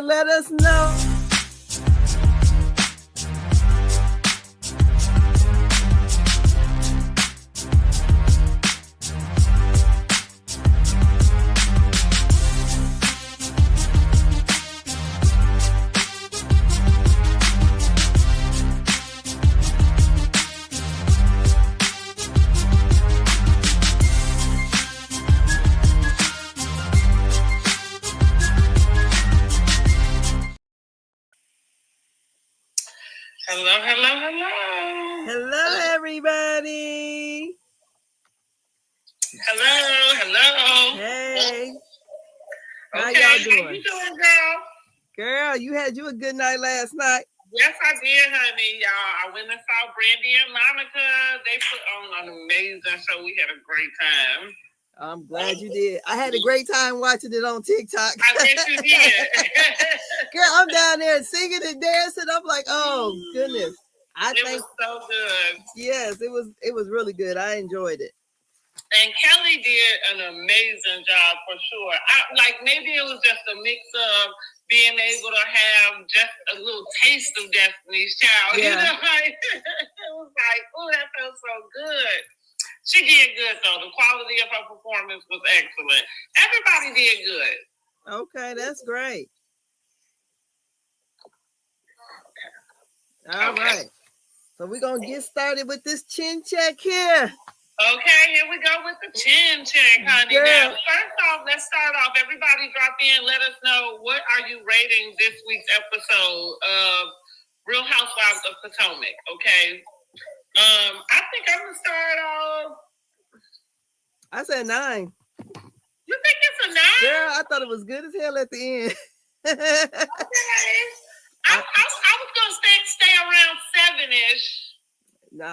and let us know. Hello, everybody. Hello. Hey. How Okay, y'all doing? How you doing, girl? Girl, you had a good night last night. Yes, I did, honey, y'all. I went and saw Brandy and Monica. They put on an amazing show. We had a great time. I'm glad you did. I had a great time watching it on TikTok. I bet you did. Girl, I'm down there singing and dancing. I'm like, oh goodness. It was so good. Yes, it was really good. I enjoyed it. And Kelly did an amazing job for sure. Maybe it was just a mix of being able to have just a little taste of Destiny's Child. Yeah. You know, it was like, oh, that felt so good. She did good though. The quality of her performance was excellent. Everybody did good. Okay, that's great. All right. So we're going to get started with this chin check here. Okay, here we go with the chin check, honey. Girl. Now, first off, let's start off. Everybody drop in. Let us know, what are you rating this week's episode of Real Housewives of Potomac, okay? I think I'm going to start off. I said 9. You think it's a 9? Girl, I thought it was good as hell at the end. Okay. I was going to stay around 7-ish. No,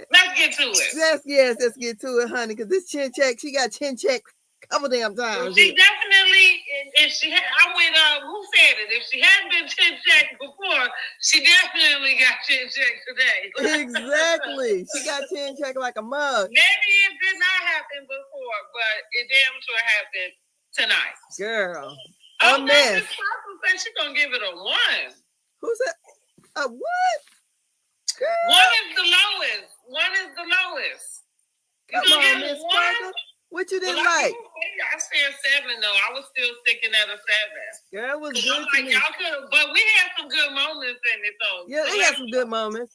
Let's get to it. Yes, let's get to it, honey, because this chin check, she got chin check a couple damn times. She definitely, I'm with, who said it? If she hadn't been chin checked before, she definitely got chin checked today. Exactly. She got chin checked like a mug. Maybe it did not happen before, but it damn sure happened tonight. Girl. Oh, no, Miss Papa said she's going to give it a 1. Who said? A what? Girl. 1 is the lowest. 1 is the lowest. Come on, Miss Papa. What you didn't like? I said 7 though. I was still sticking at a 7. Girl, it was good. Y'all could have, but we had some good moments in it though. Yeah, they had some good moments.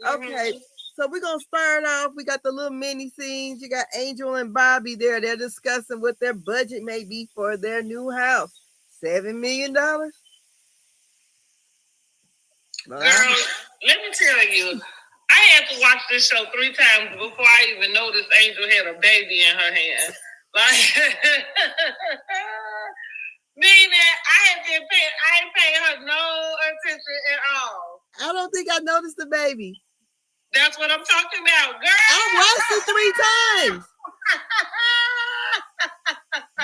Okay, so we're gonna start off. We got the little mini scenes. You got Angel and Bobby there. They're discussing what their budget may be for their new house. $7 million. Girl, let me tell you. I had to watch this show 3 times before I even noticed Angel had a baby in her hand. Meaning I ain't paying her no attention at all. I don't think I noticed the baby. That's what I'm talking about, girl. I watched it 3 times.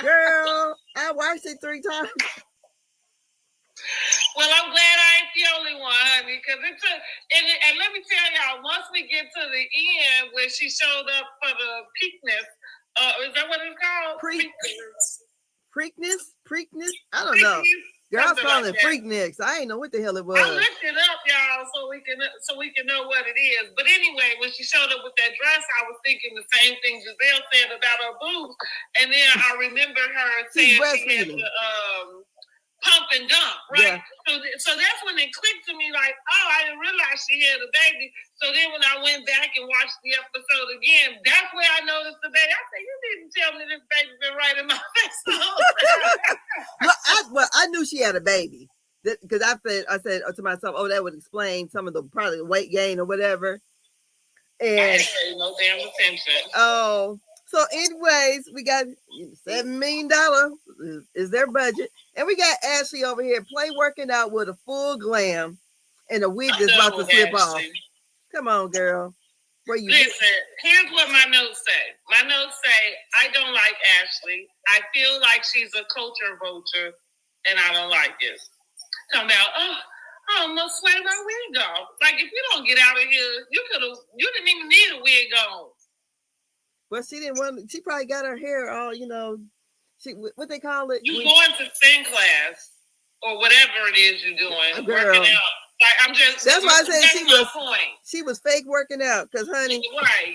Girl, I watched it 3 times. Well, I'm glad I ain't the only one, honey, because it took, and let me tell y'all, once we get to the end where she showed up for the Preakness, is that what it's called? Preakness? I don't know. Girl, I was calling it Freakness. I ain't know what the hell it was. I looked it up, y'all, so we can know what it is. But anyway, when she showed up with that dress, I was thinking the same thing Giselle said about her boobs, and then I remembered her saying she had to pump and dump, right? Yeah. So that's when it clicked to me, like, oh, I didn't realize she had a baby. So then when I went back and watched the episode again, that's where I noticed the baby. I said, you didn't tell me this baby been right in my face. I knew she had a baby because I said to myself, oh, that would explain some of the probably weight gain or whatever. And I didn't pay no damn attention. Oh. So anyways, we got $7 million is their budget. And we got Ashley over here working out with a full glam and a wig that's about to slip off. Come on, girl. Listen, here's what my notes say. My notes say, I don't like Ashley. I feel like she's a culture vulture and I don't like it. Talking about, I almost sweat my wig off. Like, if you don't get out of here, you didn't even need a wig on. Well, she probably got her hair all, what they call it? You going to spin class or whatever it is you're doing, girl. Working out. Like I'm just. That's why I said she was fake working out, cause honey, right?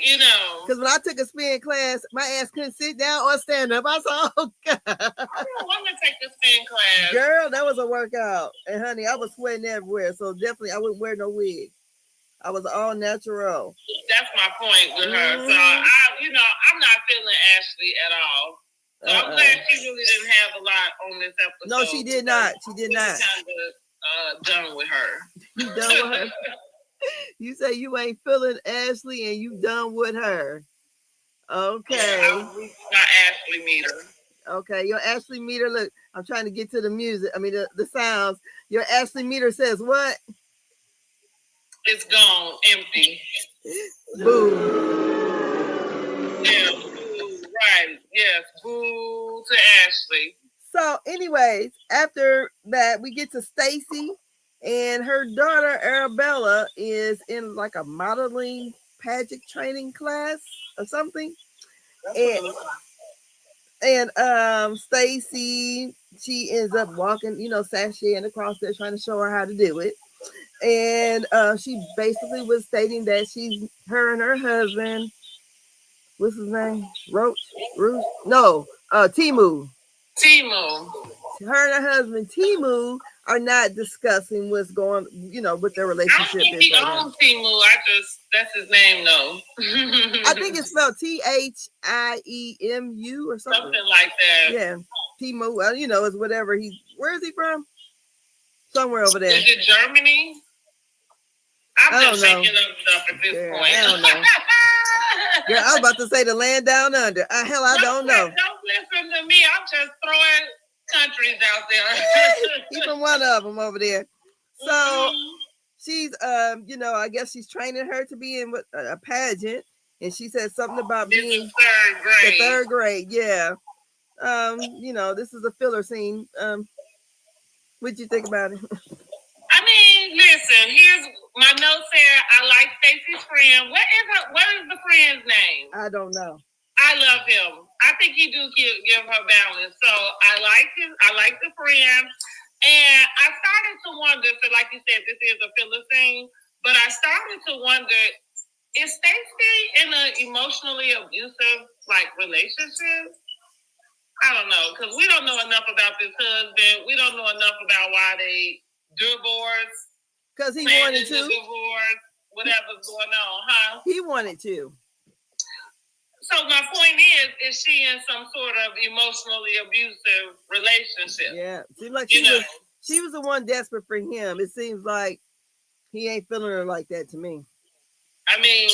Cause when I took a spin class, my ass couldn't sit down or stand up. I said, "Oh God!" I don't want to take the spin class. Girl, that was a workout, and honey, I was sweating everywhere. So definitely, I wouldn't wear no wig. I was all natural. That's my point with her. So I'm not feeling Ashley at all. So I'm glad she really didn't have a lot on this episode. No, she did not. She did not. Kind of done with her. You done with her? You say you ain't feeling Ashley and you done with her. Okay. Yeah, my Ashley meter. Okay, your Ashley meter. Look, I'm trying to get to the music. I mean, the sounds. Your Ashley meter says what? It's gone, empty. Boo. Yeah, boo. Right. Yes, boo to Ashley. So, anyways, after that, we get to Stacy, and her daughter Arabella is in like a modeling pageant training class or something. And Stacy, she ends up walking, sashaying across there, trying to show her how to do it. And she basically was stating that her and her husband, what's his name? Timu. Her and her husband Timu are not discussing what's going, with their relationship. I think he owns Timu. That's his name though. I think it's spelled Thiemu or something. Something like that. Yeah, Timu. Is whatever where is he from? Somewhere over there. Is it Germany? I'm just making up stuff at this point. I don't know. Girl, I was about to say the land down under. Hell, I don't know. Don't listen to me. I'm just throwing countries out there. He's from one of them over there. So she's, I guess she's training her to be in a pageant, and she said something about being the third grade. Yeah. This is a filler scene. What'd you think about it? I mean, listen. Here's my notes here. I like Stacy's friend. What is the friend's name? I don't know. I love him. I think he do give her balance. So I like him. I like the friend. And I started to wonder, so like you said, this is a filler scene, but I started to wonder, is Stacy in an emotionally abusive relationship? I don't know, because we don't know enough about this husband. We don't know enough about why they divorced. Because he wanted to. Divorce, whatever's going on, huh? He wanted to. So my point is she in some sort of emotionally abusive relationship? Yeah, seems like she was the one desperate for him. It seems like he ain't feeling her like that to me. I mean,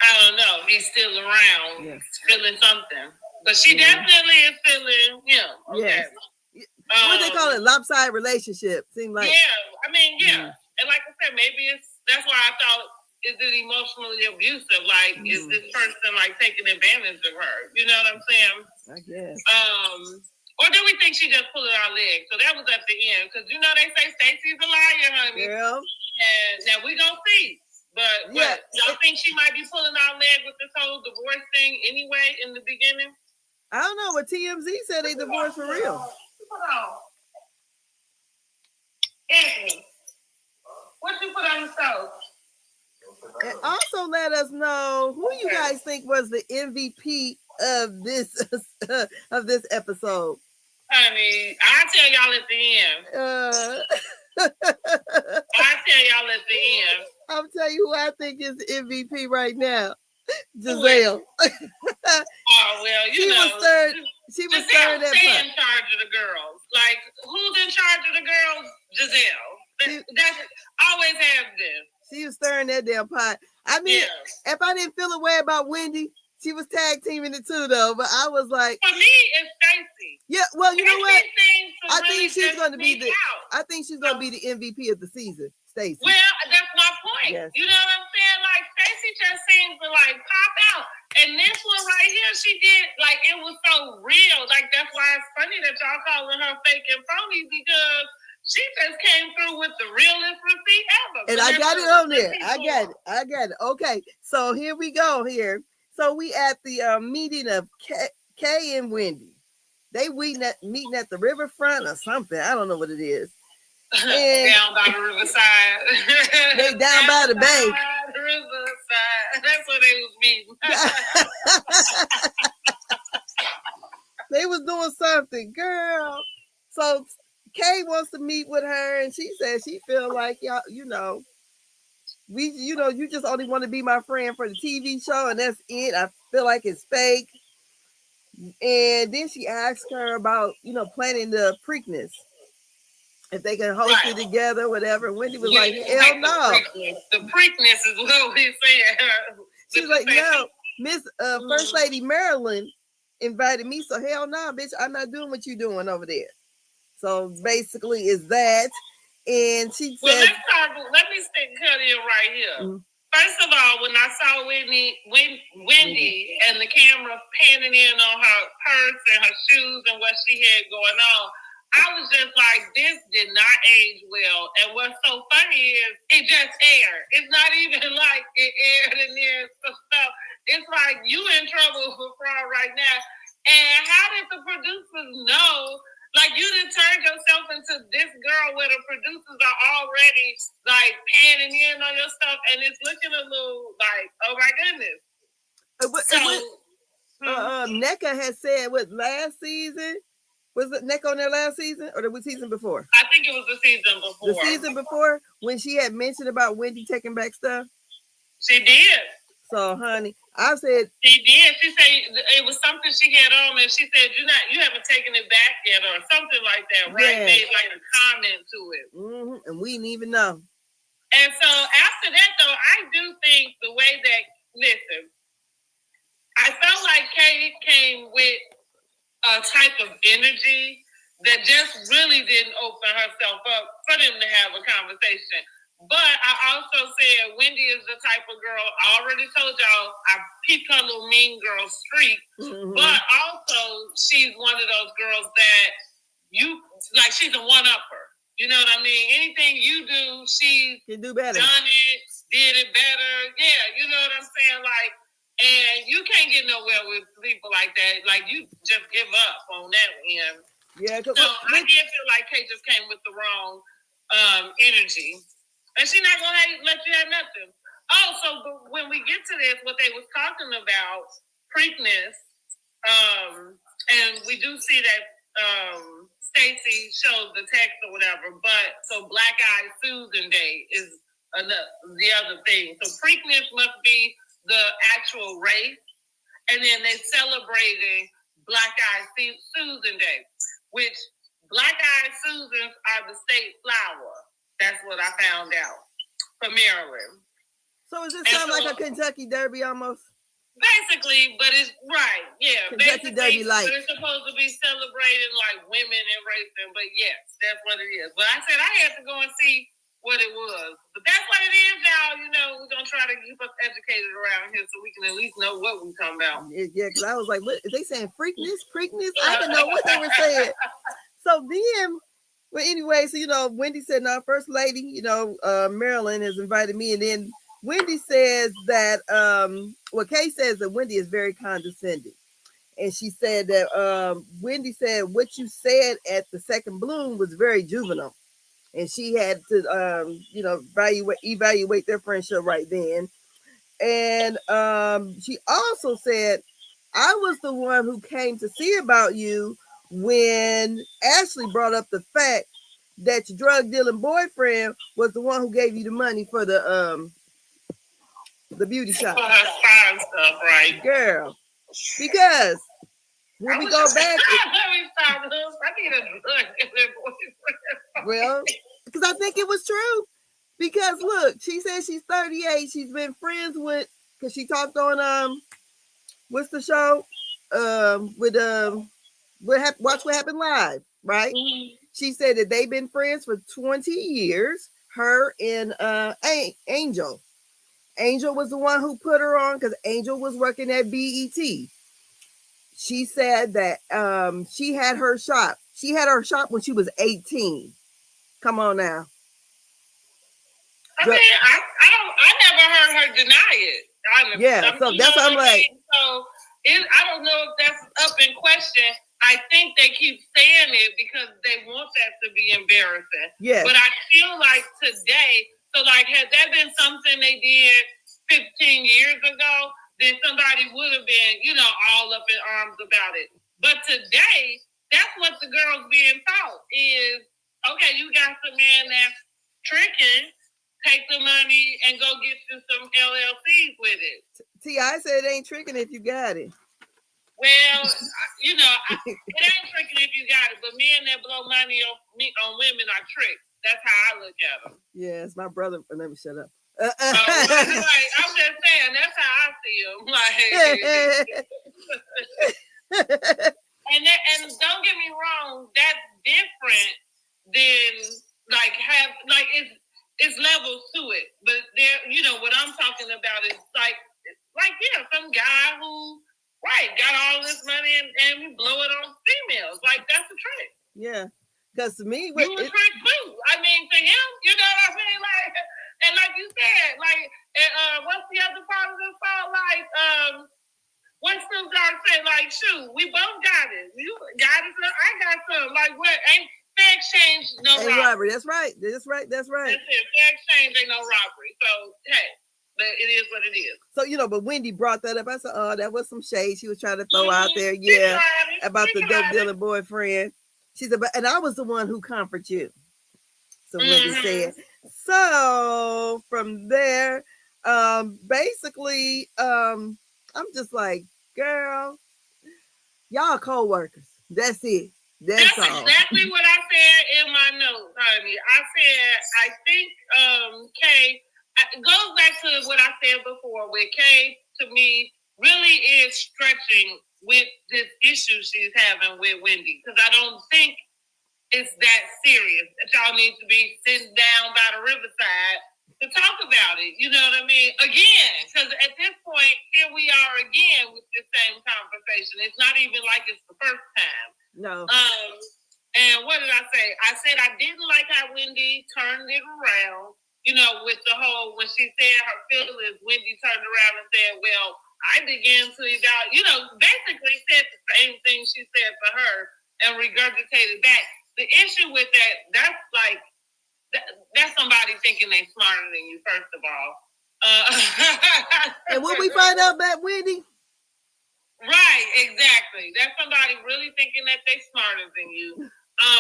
I don't know. He's still around, feeling something, but she definitely is feeling him. Okay. Yes. What do they call it? Lopsided relationship. Seems like. Yeah, I mean, yeah. And like I said, maybe that's why I thought. Is it emotionally abusive? Like, is this person taking advantage of her? You know what I'm saying? I guess. Or do we think she just pulling our leg? So that was at the end, because they say Stacey's a liar, honey. Girl. And now we gonna see. But y'all think she might be pulling our leg with this whole divorce thing anyway in the beginning? I don't know. But TMZ said they divorced for real. Hold on. Anthony, what you put on the stove? And also let us know who you guys think was the MVP of this episode. Honey, I'll tell y'all at the end. I'll tell y'all at the end. I'll tell you who I think is the MVP right now. Giselle. Oh, well, she was third. She was third at stay in charge of the girls. Like, who's in charge of the girls? Giselle. That's always has been. She was stirring that damn pot. I mean, if I didn't feel a way about Wendy, she was tag teaming it too, though. But I was like, for me, it's Stacey. Yeah, well, you know what? I think she's going to be the MVP of the season, Stacey. Well, that's my point. Yes. You know what I'm saying? Like, Stacey just seems to pop out. And this one right here, she did it was so real. Like, that's why it's funny that y'all calling her fake and phony, because she just came through with the realest receipt ever. And I got it on there. I got it. Okay. So here we go here. So we at the meeting of Kay and Wendy. They meeting at the riverfront or something. I don't know what it is. And down by the riverside. They down by the bay. The riverside. That's where they was meeting. They was doing something, girl. So Kay wants to meet with her, and she says she feel like y'all, you just only want to be my friend for the TV show, and that's it. I feel like it's fake. And then she asked her about, planning the Preakness. If they can host it together, whatever. Wendy was like, hell no. The Preakness is what we said. She's like, no, Miss First Lady Marilyn invited me, so hell no, bitch, I'm not doing what you doing over there. So basically, is that. And she said, let me cut in right here. Mm-hmm. First of all, when I saw Wendy and the camera panning in on her purse and her shoes and what she had going on, I was just like, this did not age well. And what's so funny is it just aired. It's not even like it aired and then stuff. It's like you in trouble for fraud right now. And how did the producers know? Like, you done turned yourself into this girl where the producers are already, like, panning in on your stuff, and it's looking a little like, oh, my goodness. NECA had said, last season? Was it NECA on there last season, or the season before? I think it was the season before. The season before, when she had mentioned about Wendy taking back stuff? She did. So, honey, I said she did. She said it was something she had on, and she said you haven't taken it back yet, or something like that, right? Yeah. Made like a comment to it, and we didn't even know. And so after that, though, I do think the way that I felt like Katie came with a type of energy that just really didn't open herself up for them to have a conversation. But I also said Wendy is the type of girl, I already told y'all, I peeped her little mean girl streak, but also she's one of those girls that she's a one-upper. You know what I mean? Anything you do, she can do better. Done it, did it better. Yeah, you know what I'm saying? Like, and you can't get nowhere with people like that. Like, you just give up on that end. Yeah. So I did feel like Kate just came with the wrong energy. And she's not going to let you have nothing. Oh, so when we get to this, what they was talking about, Preakness, and we do see that Stacey shows the text or whatever, but so Black Eyed Susan Day is the other thing. So Preakness must be the actual race, and then they celebrating Black Eyed Susan Day, which Black Eyed Susans are the state flower. That's what I found out for Maryland. So does it sound like a Kentucky Derby almost? Basically, but it's right. Yeah. Kentucky Derby like. But it's supposed to be celebrating like women and racing. But yes, that's what it is. But I said I had to go and see what it was. But that's what it is now. We're going to try to keep us educated around here so we can at least know what we're talking about. Yeah, because I was like, what? Is they saying Preakness? I didn't know what they were saying. So then... But anyway, so, Wendy said, now, First Lady, Marilyn has invited me. And then Wendy says that, Kay says that Wendy is very condescending. And she said that Wendy said what you said at the Second Bloom was very juvenile. And she had to, evaluate their friendship right then. And she also said, I was the one who came to see about you when Ashley brought up the fact that your drug dealing boyfriend was the one who gave you the money for the beauty shop. Stuff, right, girl? Because when we go back, I need a drug dealing boyfriend. Well, because I think it was true. Because look, she says she's 38. She's been friends with, because she talked on what's the show? With Watch What Happened Live, right? Mm-hmm. She said that they've been friends for 20 years, her and Angel. Angel was the one who put her on because Angel was working at BET. She said that she had her shop. She had her shop when she was 18. Come on now. I mean, I never heard her deny it. So that's what I'm like. So I don't know if that's up in question. I think they keep saying it because they want that to be embarrassing. Yeah. But I feel like today, so like, had that been something they did 15 years ago, then somebody would have been, all up in arms about it. But today, that's what the girls being taught is, okay, you got some man that's tricking, take the money and go get you some LLCs with it. T.I. said it ain't tricking if you got it. Well, it ain't tricking if you got it, but men that blow money on women are tricks. That's how I look at them. Yeah, it's my brother. Let me shut up. Like, I'm just saying, that's how I see them. And don't get me wrong, that's different than it's levels to it. But there, what I'm talking about is like some guy who got all this money and we blow it on females. Like, that's a trick. Yeah. Because to me, you a trick too. I mean, to him, you know what I mean? Like, and like you said, what's the other part of the song? Like, what Snoop Dogg say? Like, shoot, we both got it. You got it, I got some. Like, what? Ain't fair exchange no robbery. That's right. That's it. Fair exchange ain't no robbery. So, hey. But it is what it is. So, but Wendy brought that up. I said, oh, that was some shade she was trying to throw out there. Yeah. About the dope dealing boyfriend. She said, and I was the one who comforted you. So Wendy said. So from there, basically, I'm just like, girl, y'all co-workers. That's it. That's all. Exactly what I said in my notes, honey. I said, I think Kay, it goes back to what I said before, where Kay, to me, really is stretching with this issue she's having with Wendy. Because I don't think it's that serious that y'all need to be sitting down by the riverside to talk about it. You know what I mean? Again, because at this point, here we are again with the same conversation. It's not even like it's the first time. No. And what did I say? I said I didn't like how Wendy turned it around. With the whole, when she said her feelings, Wendy turned around and said, well, I began to evaluate, basically said the same thing she said for her and regurgitated back. The issue with that's like, that's somebody thinking they're smarter than you, first of all. And when we find out about Wendy? Right, exactly. That's somebody really thinking that they're smarter than you.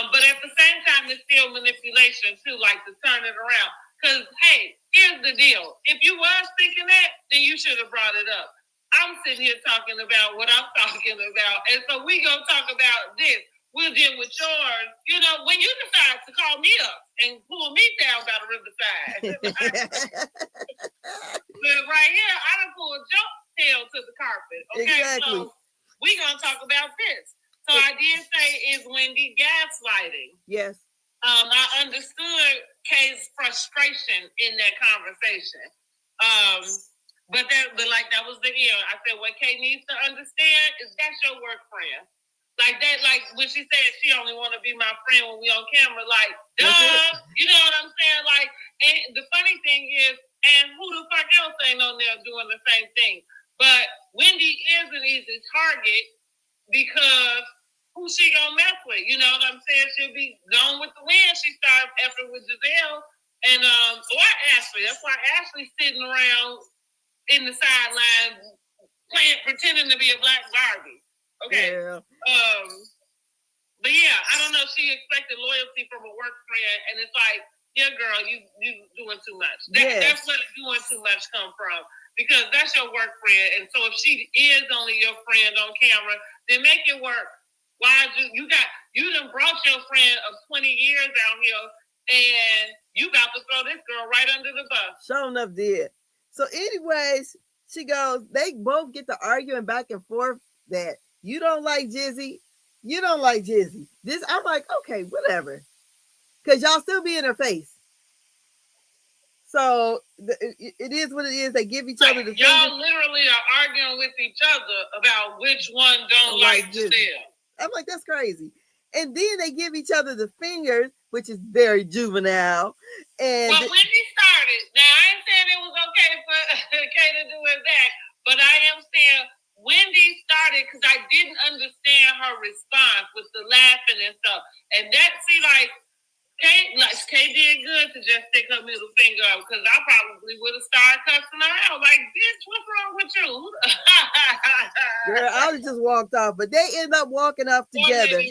But at the same time, it's still manipulation, too, like to turn it around. Because, hey, here's the deal. If you was thinking that, then you should have brought it up. I'm sitting here talking about what I'm talking about. And so we going to talk about this. We'll deal with yours. When you decide to call me up and pull me down by the riverside. But right here, I done pulled your tail to the carpet. Okay, exactly. So we going to talk about this. So I did say, is Wendy gaslighting? Yes. I understood Kay's frustration in that conversation. But that was the ear. I said, what Kay needs to understand is that's your work friend. Like that, like when she said she only want to be my friend when we on camera, like, duh, you know what I'm saying? Like, and the funny thing is, and who the fuck else ain't on there doing the same thing? But Wendy is an easy target because who she gonna mess with? You know what I'm saying? She'll be gone with the wind. She started effing with Giselle and or Ashley. That's why Ashley's sitting around in the sideline pretending to be a black Barbie. Okay. Yeah. But yeah, I don't know. She expected loyalty from a work friend, and it's like, yeah, girl, you doing too much. That's where doing too much come from. Because that's your work friend. And so if she is only your friend on camera, then make it work. Why you done brought your friend of 20 years out here and you about to throw this girl right under the bus. Sure enough did. So anyways, she goes, they both get to arguing back and forth that you don't like Jizzy. You don't like Jizzy. This, I'm like, okay, whatever. Because y'all still be in her face. So it is what it is. They give each other the y'all finger. Literally are arguing with each other about which one don't like Giselle. I'm like, that's crazy. And then they give each other the fingers, which is very juvenile. And well, when he started, now I ain't saying it was okay for Kay to do it back, but I am saying Wendy started because I didn't understand her response with the laughing and stuff. And that, see, like, Kay did good to just stick her middle finger up because I probably would have started cussing her out. Like, bitch, what's wrong with you? Girl, I would have just walked off, but they end up walking off together,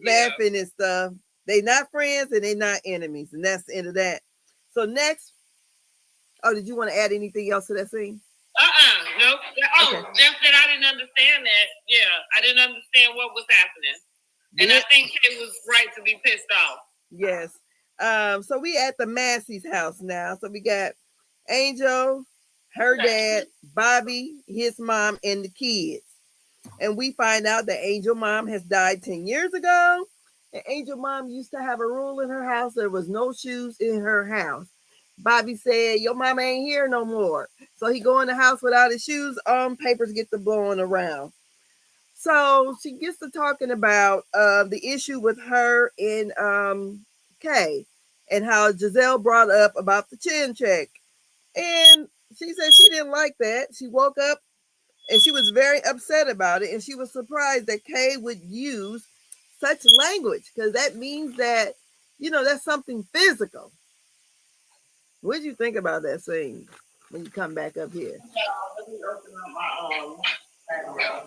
laughing and stuff. They not friends and they not enemies, and that's the end of that. So next, did you want to add anything else to that scene? Nope. Okay. Just that I didn't understand that. Yeah, I didn't understand what was happening, and I think Kay was right to be pissed off. Yes. So we at the Massey's house now. So we got Angel, her dad, Bobby, his mom, and the kids. And we find out that Angel mom has died 10 years ago. And Angel mom used to have a rule in her house. There was no shoes in her house. Bobby said, your mama ain't here no more. So he go in the house without his shoes on, papers get to blowing around. So she gets to talking about the issue with her and Kay and how Giselle brought up about the chin check. And she said she didn't like that. She woke up and she was very upset about it. And she was surprised that Kay would use such language because that means that, that's something physical. What did you think about that scene when you come back up here? Let me open up my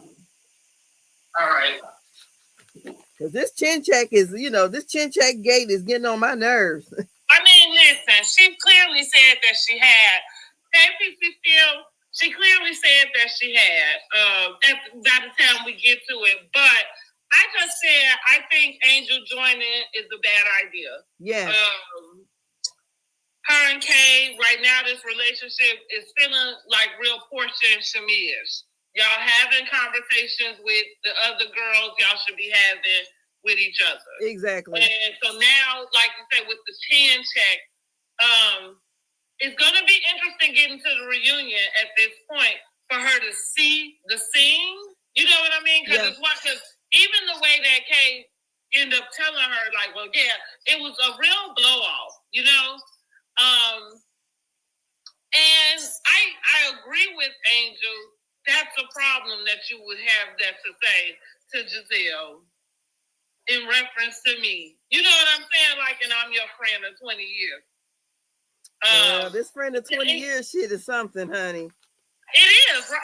all right. Because this chin check is, this chin check gate is getting on my nerves. I mean, listen, she clearly said that she had. She clearly said that she had. By the time we get to it. But I just said, I think Angel joining is a bad idea. Yeah. Her and Kay, right now, this relationship is feeling like real Portia and Shamish. Y'all having conversations with the other girls y'all should be having with each other. Exactly. And so now, like you said, with the chin check, it's going to be interesting getting to the reunion at this point for her to see the scene. You know what I mean? Because even the way that Kay ended up telling her, like, well, yeah, it was a real blow off, And I agree with Angel. That's a problem that you would have that to say to Giselle in reference to me. You know what I'm saying? Like, and I'm your friend of 20 years. This friend of 20 years shit is something, honey. It is. So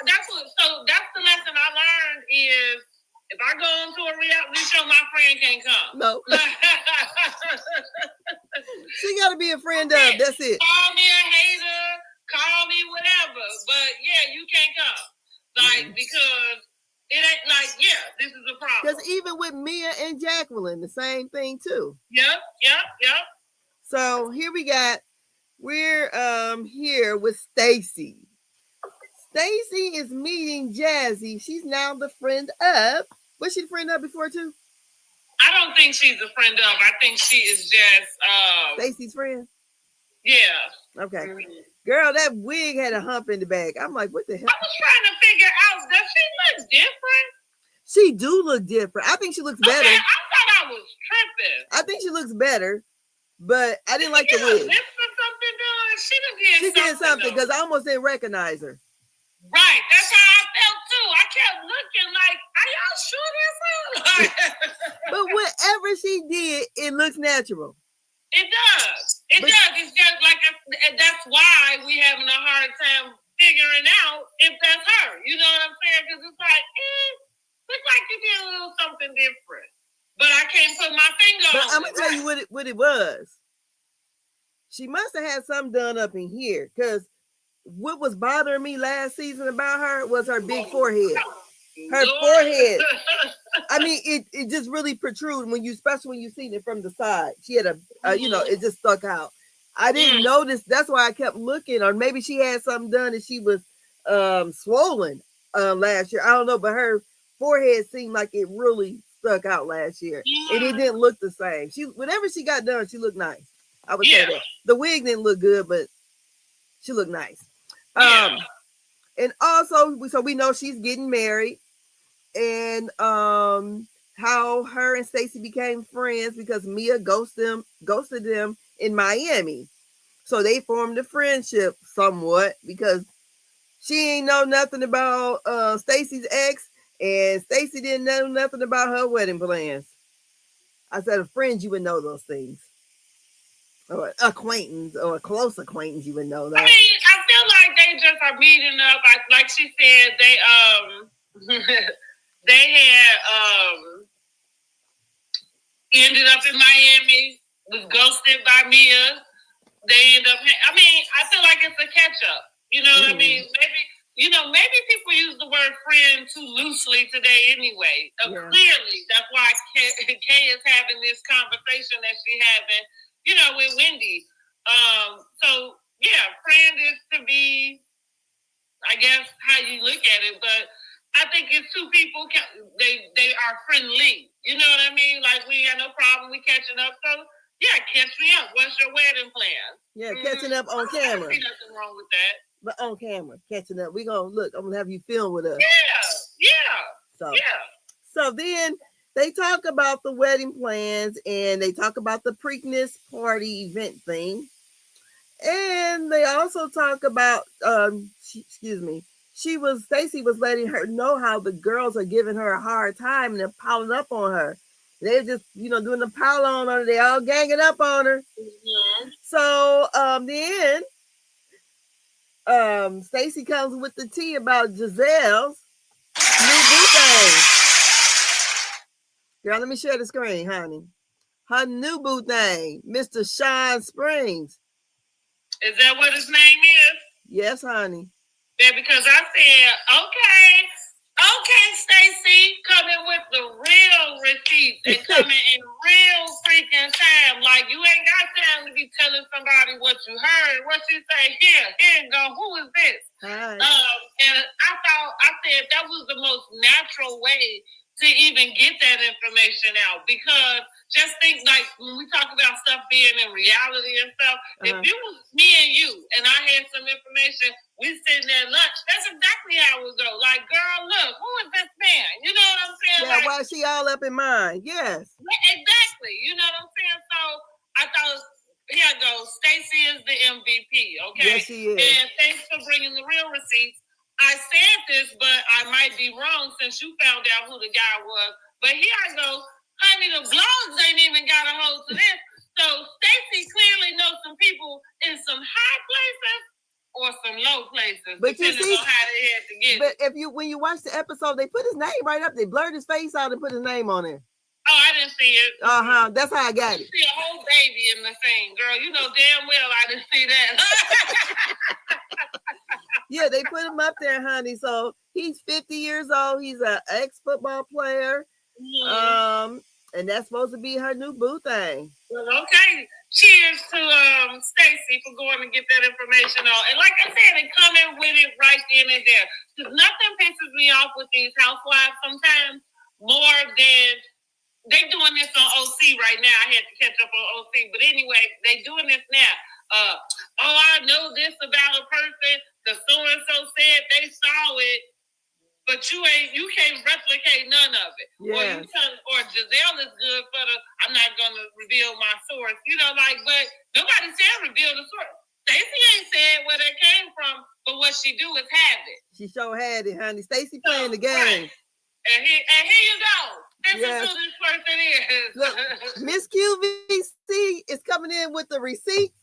that's the lesson I learned is if I go into a reality show, my friend can't come. No. She got to be a friend of. That's it. Call me a hater. Call me whatever. But, yeah, you can't come. Like, because it ain't like, this is a problem. Because even with Mia and Jacqueline, the same thing, too. Yep. So here we're here with Stacy. Stacy is meeting Jazzy. She's now the friend of. Was she the friend of before, too? I don't think she's a friend of. I think she is just Stacy's friend? Yeah. Okay. Mm-hmm. Girl, that wig had a hump in the back. I'm like, what the hell? I was trying to figure out, does she look different? She do look different. I think she looks better. Okay, I thought I was tripping. I think she looks better, but I didn't like the wig. She did something because I almost didn't recognize her. Right, that's how I felt too. I kept looking like, are y'all sure this is? But whatever she did, it looks natural. It does. It does. It's just like that's why we having a hard time figuring out if that's her. You know what I'm saying? Because it's like, looks like you did a little something different. But I can't put my finger on it. But I'm gonna tell you what it was. She must have had something done up in here, because what was bothering me last season about her was her big forehead. Her forehead. I mean, it just really protruded especially when you seen it from the side. She had it just stuck out. I didn't notice. That's why I kept looking. Or maybe she had something done and she was swollen last year. I don't know, but her forehead seemed like it really stuck out last year, and it didn't look the same. Whatever she got done, she looked nice. I would say that. The wig didn't look good, but she looked nice. And also, so we know she's getting married, and how her and Stacey became friends because Mia ghosted them in Miami. So they formed a friendship somewhat because She ain't know nothing about Stacy's ex, and Stacy didn't know nothing about her wedding plans. I said, a friend, you would know those things. Or acquaintance, or a close acquaintance, you would know that. I mean, I feel like they just are meeting up. Like she said, they they had ended up in Miami, was ghosted by Mia. They end up. I mean, I feel like it's a catch up. You know what I mean? Maybe people use the word friend too loosely today. Anyway, clearly that's why Kay is having this conversation that she having. With Wendy. So yeah, friend is to be, I guess, how you look at it, but I think it's two people. They are friendly. You know what I mean? Like, we got no problem. We catching up. So yeah, catch me up. What's your wedding plan? Yeah, catching up on camera. I see nothing wrong with that. But on camera, catching up. We gonna look. I'm gonna have you film with us. Yeah. So then they talk about the wedding plans, and they talk about the Preakness party event thing. And they also talk about Stacy was letting her know how the girls are giving her a hard time and they're piling up on her. They're just, doing the pile on her. They all ganging up on her. Mm-hmm. So then Stacy comes with the tea about Giselle's new boo thing. Girl, let me share the screen, honey. Her new boo thing, Mr. Sean Springs. Is that what his name is? Yes, honey. Yeah, because I said, okay, Stacy, coming with the real receipts and coming in real freaking time. Like, you ain't got time to be telling somebody what you heard. What you say, here you go. Who is this? Hi. And I said that was the most natural way to even get that information out, because just think, like, when we talk about stuff being in reality and stuff, if it was me and you and I had some information, we sitting there at lunch, that's exactly how it would go. Like, girl, look, who is this man? You know what I'm saying? Yeah, like, why is she all up in mine? Yes. Exactly. You know what I'm saying? So I thought, here I go, Stacy is the MVP, okay? Yes, she is. And thanks for bringing the real receipts. I said this, but I might be wrong since you found out who the guy was. But here I go. Honey, the blogs ain't even got a hold to this. So Stacy clearly knows some people in some high places or some low places. But you see, on how they had to get but when you watch the episode, they put his name right up. They blurred his face out and put his name on there. Oh, I didn't see it. That's how I got it. You see a whole baby in the thing, girl. You know damn well I didn't see that. Yeah, they put him up there, honey. So he's 50 years old. He's an ex-football player. Mm-hmm. And that's supposed to be her new boo thing. Well, okay. Cheers to Stacy for going to get that information on. And like I said, and coming with it right then and there. Because nothing pisses me off with these housewives sometimes more than they doing this on OC right now. I had to catch up on OC. But anyway, they doing this now. I know this about a person. The so-and-so said they saw it. But you can't replicate none of it. Yes. Or Giselle is good for I'm not gonna reveal my source. But nobody said reveal the source. Stacey ain't said where that came from, but what she do is have it. She sure had it, honey. Stacey playing the game. Right. And here you go. This is who this person is. Look, Miss QVC is coming in with the receipt,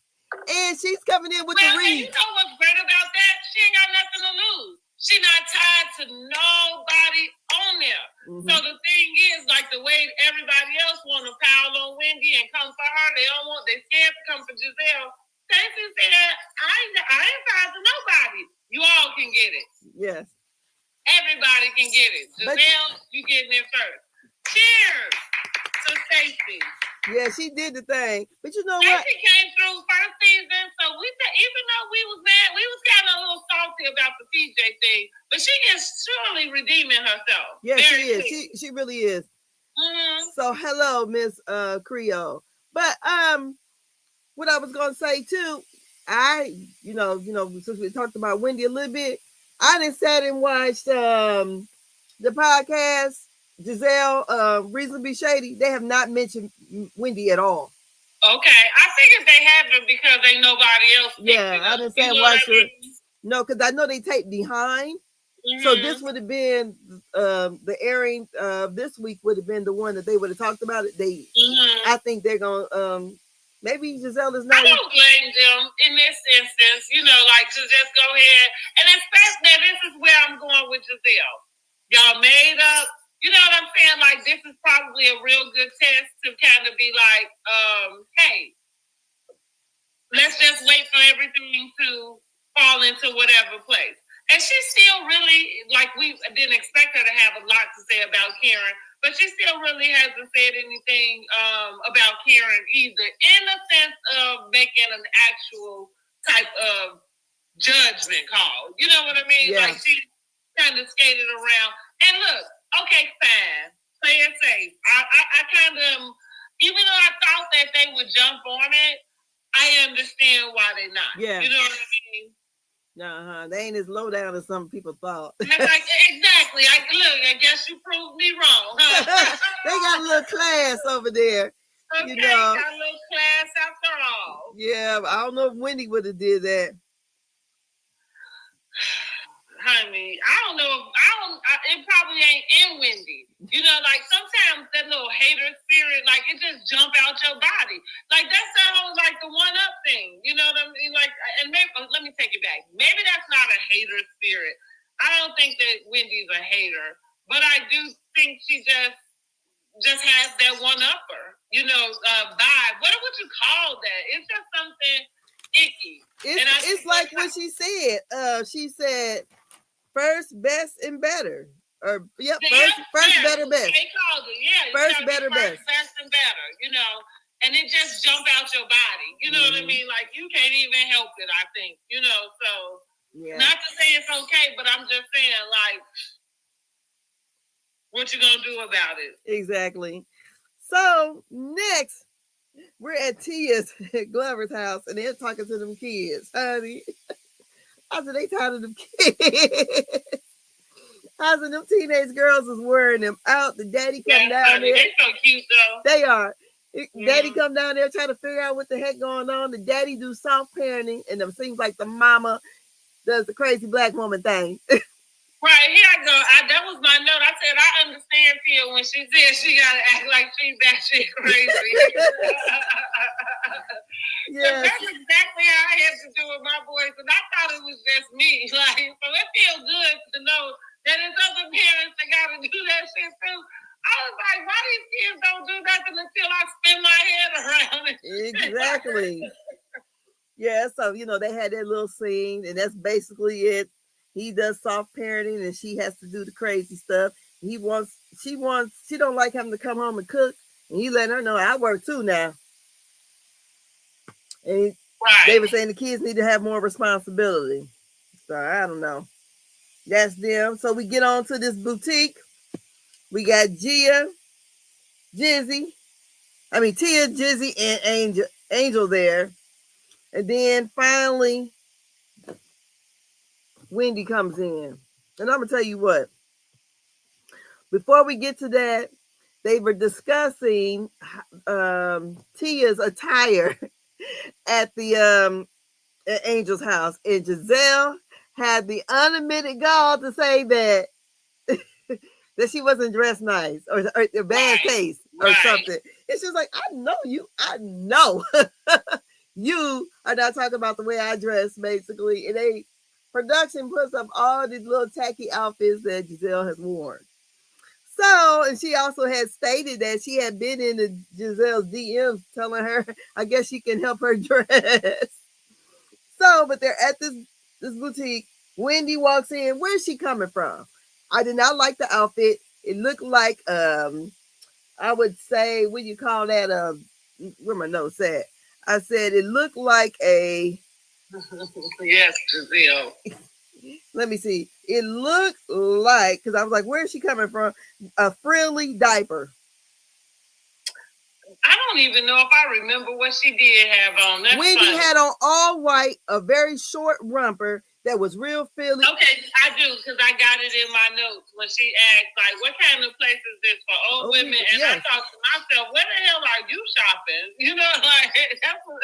and she's coming in with the read. You know what's great about that? She ain't got nothing to lose. She not tied to nobody on there. Mm-hmm. So the thing is, like, the way everybody else want to pile on Wendy and come for her, they scared to come for Giselle. Stacey said, I ain't tied to nobody. You all can get it. Yes. Everybody can get it. Giselle, you getting it first. Cheers to Stacey. Yeah, she did the thing. But you know Stacey what? She came through first season, so even though we was mad, we was kind of a little salty about the TJ thing, but she is surely redeeming herself. Yeah, she is. She really is. Mm-hmm. So hello, Miss Creole. But what I was gonna say too, since we talked about Wendy a little bit, I done sat and watched the podcast. Giselle, Reasonably Shady, they have not mentioned Wendy at all. Okay, I figured they haven't because ain't nobody else. Yeah, I didn't say watch it. No, because I know they tape behind. So this would have been the airing this week would have been the one that they would have talked about it. I think they're gonna maybe Giselle is not. I don't blame them in this instance, like to just go ahead and especially now this is where I'm going with Giselle. Y'all made up, you know what I'm saying? Like this is probably a real good test to kind of be like, hey, let's just wait for everything to fall into whatever place. And she still really, like, we didn't expect her to have a lot to say about Karen, but she still really hasn't said anything about Karen either, in the sense of making an actual type of judgment call. You know what I mean? Yeah. Like, she kind of skated around. And look, okay, fine. Play it safe. I kind of, even though I thought that they would jump on it, I understand why they're not. Yeah. You know what I mean? They ain't as low down as some people thought. Like, exactly. I guess you proved me wrong. Huh? They got a little class over there. Okay, got a little class after all. Yeah, I don't know if Wendy would have did that. Honey, I don't know. It probably ain't in Wendy. Like sometimes that little hater spirit, like it just jump out your body. Like that sounds like the one up thing. You know what I mean? Like, and maybe let me take it back. Maybe that's not a hater spirit. I don't think that Wendy's a hater, but I do think she just has that one upper. Vibe. What would you call that? It's just something icky. It's like what she said. She said. First, best, and better. Or first, better, best. They called it, yeah. First, better, best. Best and better, and it just jumped out your body. You know what I mean? Like you can't even help it. I think, So not to say it's okay, but I'm just saying, like, what you gonna do about it? Exactly. So next, we're at Tia's Glover's house, and they're talking to them kids, honey. I said, they tired of them kids. I said, them teenage girls is wearing them out. The daddy come down there. They're so cute, though. They are. Daddy come down there trying to figure out what the heck going on. The daddy do soft parenting, and it seems like the mama does the crazy black woman thing. Right, here I go. That was my note. I said, I understand Tia when she said she got to act like she's that shit crazy. Yeah, that's exactly how I had to do with my boys, and I thought it was just me. Like, so it feels good to know that it's other parents that got to do that shit too. I was like, why these kids don't do nothing until I spin my head around it? Exactly. Yeah, so they had that little scene, and that's basically it. He does soft parenting, and she has to do the crazy stuff. She don't like having to come home and cook, and he letting her know I work too now. And they were saying the kids need to have more responsibility. So I don't know. That's them. So we get on to this boutique. We got Tia, Jizzy, and Angel there. And then finally, Wendy comes in. And I'm going to tell you what. Before we get to that, they were discussing Tia's attire at the at Angel's house. And Giselle had the unadmitted gall to say that that she wasn't dressed nice or bad taste or something. And she's like, I know you. I know. You are not talking about the way I dress, basically. And production puts up all these little tacky outfits that Giselle has worn. So, and she also had stated that she had been in Giselle's DMs telling her, I guess she can help her dress. So, but they're at this boutique. Wendy walks in. Where's she coming from? I did not like the outfit. It looked like, I would say, what do you call that? Where my notes at? I said it looked like a... Yes, Giselle. Let me see. It looked like, because I was like, where is she coming from? A frilly diaper. I don't even know if I remember what she did have on. That's Wendy funny. had on all white, a very short romper that was real frilly. Okay, I do, because I got it in my notes when she asked, like, what kind of place is this for old women? And I thought to myself, where the hell are you shopping? Like, that's what...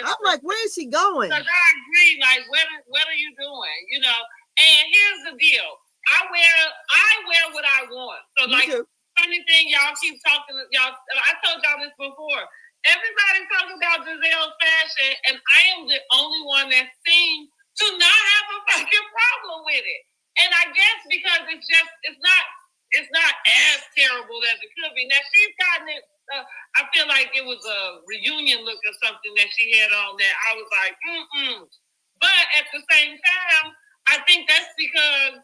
I'm like, where is she going? Because I agree. Like, what are you doing? You know. And here's the deal. I wear what I want. So like, funny thing, y'all keep talking. Y'all, I told y'all this before. Everybody's talking about Giselle's fashion, and I am the only one that seems to not have a fucking problem with it. And I guess because it's not as terrible as it could be. Now she's gotten it. I feel like it was a reunion look or something that she had on that I was like, But at the same time, I think that's because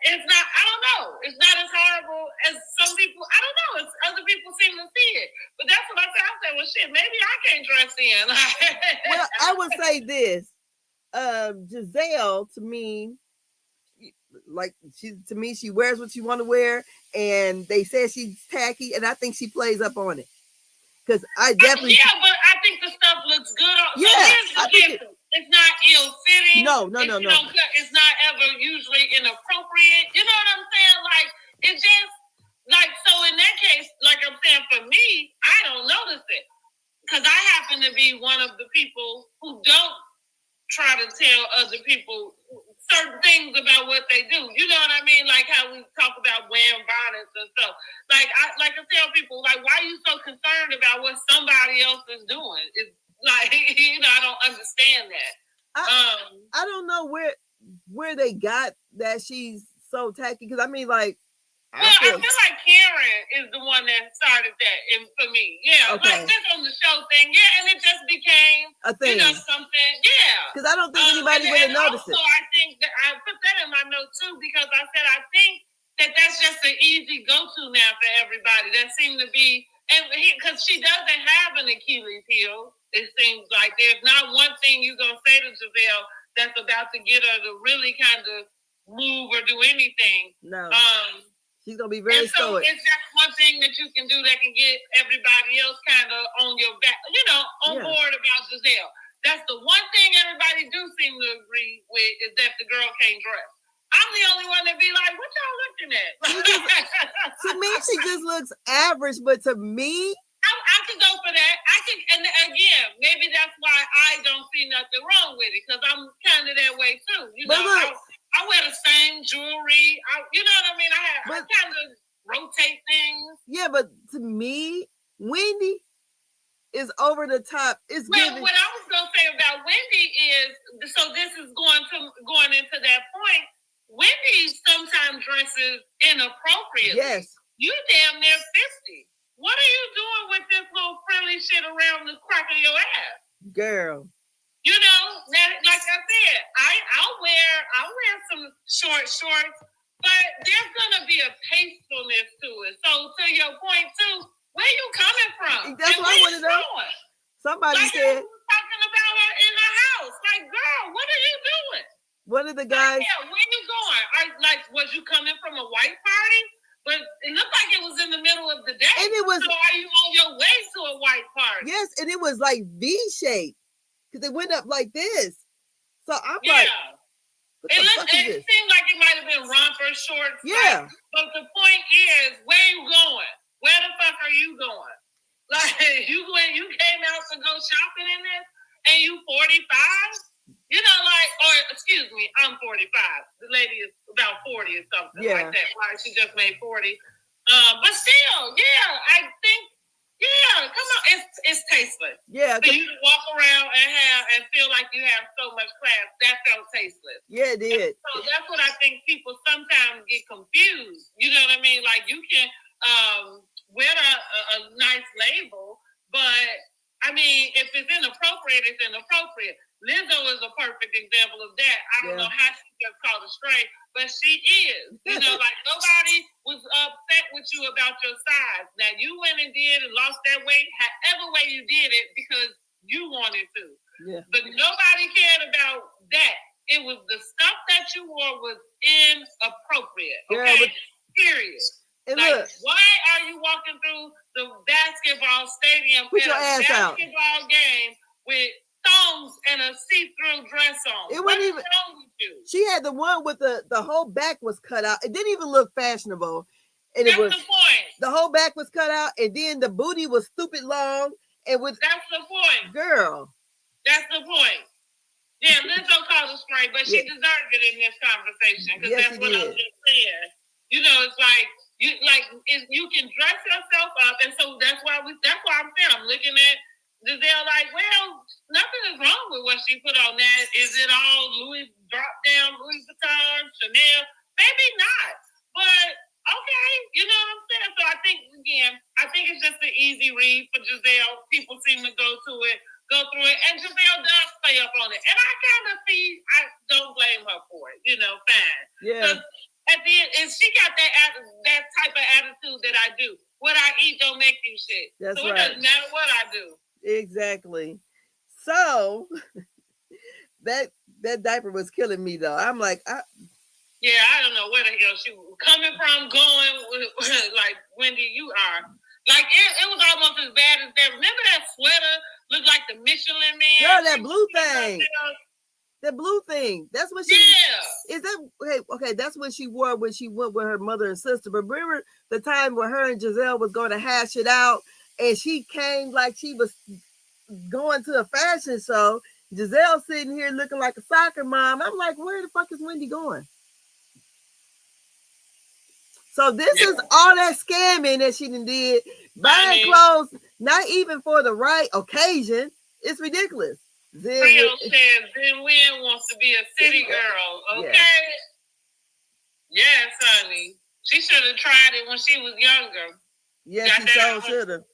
it's not. I don't know. It's not as horrible as some people. I don't know. It's other people seem to see it. But that's what I said. I said, well, shit, maybe I can't dress in. Well, I would say this. Giselle, to me, she wears what she want to wear, and they say she's tacky, and I think she plays up on it. Because I definitely but I think the stuff looks good. It's not ill-fitting. No. It's not ever usually inappropriate. You know what I'm saying? Like, it's just, like, so in that case, like I'm saying, for me, I don't notice it. Because I happen to be one of the people who don't try to tell other people certain things about what they do. You know what I mean? Like how we talk about wearing bonnets and stuff. Like I tell people, like, why are you so concerned about what somebody else is doing? It's like, I don't understand that. I don't know where they got that she's so tacky. Because I mean, like, I feel like Karen is the one that started that for me. Yeah, okay. Like just on the show thing. Yeah, and it just became a thing. Something. Yeah. Because I don't think anybody would have noticed it. So I think that I put that in my note too, because I said I think that's just an easy go-to now for everybody. That seemed to be, and because she doesn't have an Achilles heel, it seems like there's not one thing you're gonna say to Giselle that's about to get her to really kind of move or do anything. No. She's gonna be very stoic. It's just one thing that you can do that can get everybody else kind of on your back, on board about Giselle. That's the one thing everybody do seem to agree with, is that the girl can't dress. I'm the only one that be like, what y'all looking at? To me, she just looks average, but to me, I could go for that. And again, maybe that's why I don't see nothing wrong with it, because I'm kind of that way too. I wear the same jewelry. You know what I mean? I kind of rotate things. Yeah, but to me, Wendy is over the top. What I was gonna say about Wendy is, so this is going into that point. Wendy sometimes dresses inappropriately. Yes. You damn near 50. What are you doing with this little frilly shit around the crack of your ass? Girl. Now, like I said, I'll wear some short shorts, but there's gonna be a tastefulness to it. So to your point too, where you coming from? That's what I want to know. Somebody said talking about her in her house. Like, girl, what are you doing? One of the guys. Like, yeah, where you going? Was you coming from a white party? But it looked like it was in the middle of the day. And it was. So are you on your way to a white party? Yes, and it was like V-shaped. Because it went up like this. So I'm like, it seemed like it might have been romper shorts. Yeah. But the point is, where are you going? Where the fuck are you going? Like, you came out to go shopping in this, and you 45? Or excuse me, I'm 45. The lady is about 40 or something like that. Right? She just made 40. But still, I think, come on, it's tasteless. Yeah. For you to walk around and feel like you have so much class, that felt tasteless. Yeah, it did. And so that's what I think people sometimes get confused. You know what I mean? Like, you can wear a nice label, but I mean, if it's inappropriate, it's inappropriate. Lizzo is a perfect example of that. I don't know how she gets called a straight, but she is. Like, nobody was upset with you about your size. Now, you went and did and lost that weight, however way you did it, because you wanted to. Yeah. But nobody cared about that. It was the stuff that you wore was inappropriate. Okay? Period. And like, look, why are you walking through the basketball stadium put your ass out basketball game with thongs and a see-through dress on? It wasn't even. She had the one with the whole back was cut out. It didn't even look fashionable, and that's it was the point. The whole back was cut out, and then the booty was stupid long. And with that's the point, girl. That's the point. Yeah, Lizzo called her spring, but she deserved it in this conversation because that's what I was just saying. You know, it's like you can dress yourself up, and so that's why I'm saying I'm looking at Giselle like, well, nothing is wrong with what she put on that. Is it all Louis drop down Louis Vuitton, Chanel? Maybe not, but okay, you know what I'm saying. So I think it's just an easy read for Giselle. People seem to go through it, and Giselle does play up on it, and I don't blame her for it. You know, fine. Yeah. At the end, and she got that type of attitude that I do. What I eat don't make you shit. That's so right. It doesn't matter what I do. Exactly. So that diaper was killing me though. I'm like, I don't know where the hell she was coming from, going like Wendy, you are. Like it was almost as bad as that. Remember that sweater looked like the Michelin Man? Girl, that blue thing. The blue thing. That's what she. Yeah. Is that okay? That's what she wore when she went with her mother and sister. But remember the time where her and Giselle was going to hash it out, and she came like she was going to a fashion show. Giselle sitting here looking like a soccer mom. I'm like, where the fuck is Wendy going? So this is all that scamming that she did, buying clothes, not even for the right occasion. It's ridiculous. Rio says Then Wynn wants to be a city girl. Okay. Yes, honey. She should have tried it when she was younger. Yes, she so should have.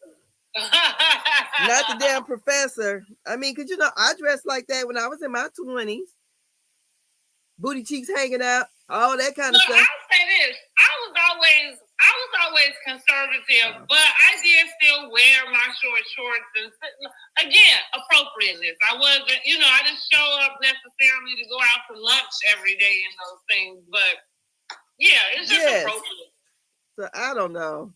Not the damn professor. I mean, because I dressed like that when I was in my 20s. Booty cheeks hanging out, all that kind of stuff. I'll say this. I was always conservative, but I did still wear my shorts and again, appropriateness. I wasn't, I didn't show up necessarily to go out to lunch every day in those things, but yeah, it's just appropriate. So I don't know.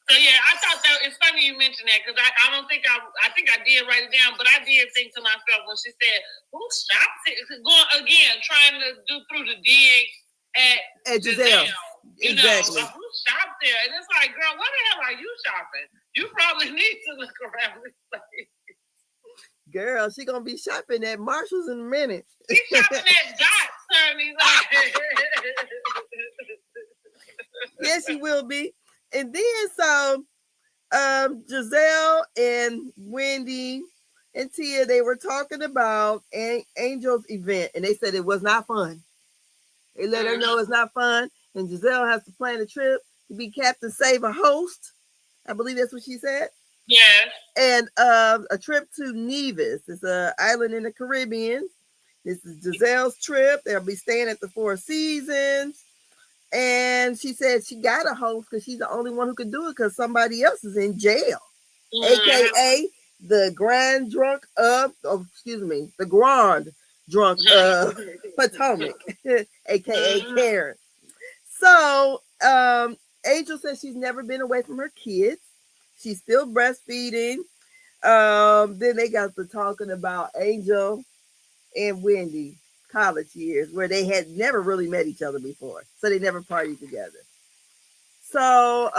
So yeah, I thought that it's funny you mentioned that because I don't think I think I did write it down, but I did think to myself when she said, "Who stops it?" Going again, trying to do through the dig at Giselle. Exactly. Who shopped there? And it's like, girl, what the hell are you shopping? You probably need to look around this place. Girl, she gonna be shopping at Marshall's in a minute. She's shopping at Dots, honey. Yes, she will be. And then so Giselle and Wendy and Tia, they were talking about Angel's event, and they said it was not fun. They let her know it's not fun, and Giselle has to plan a trip to be Captain Save a Host. I believe that's what she said. Yes. And a trip to Nevis. It's an island in the Caribbean. This is Giselle's trip. They'll be staying at the Four Seasons. And she said she got a host because she's the only one who can do it because somebody else is in jail. AKA the Grand Drunk of Potomac, AKA Karen. So Angel says she's never been away from her kids. She's still breastfeeding. Then they got to talking about Angel and Wendy college years where they had never really met each other before. So they never partied together. So,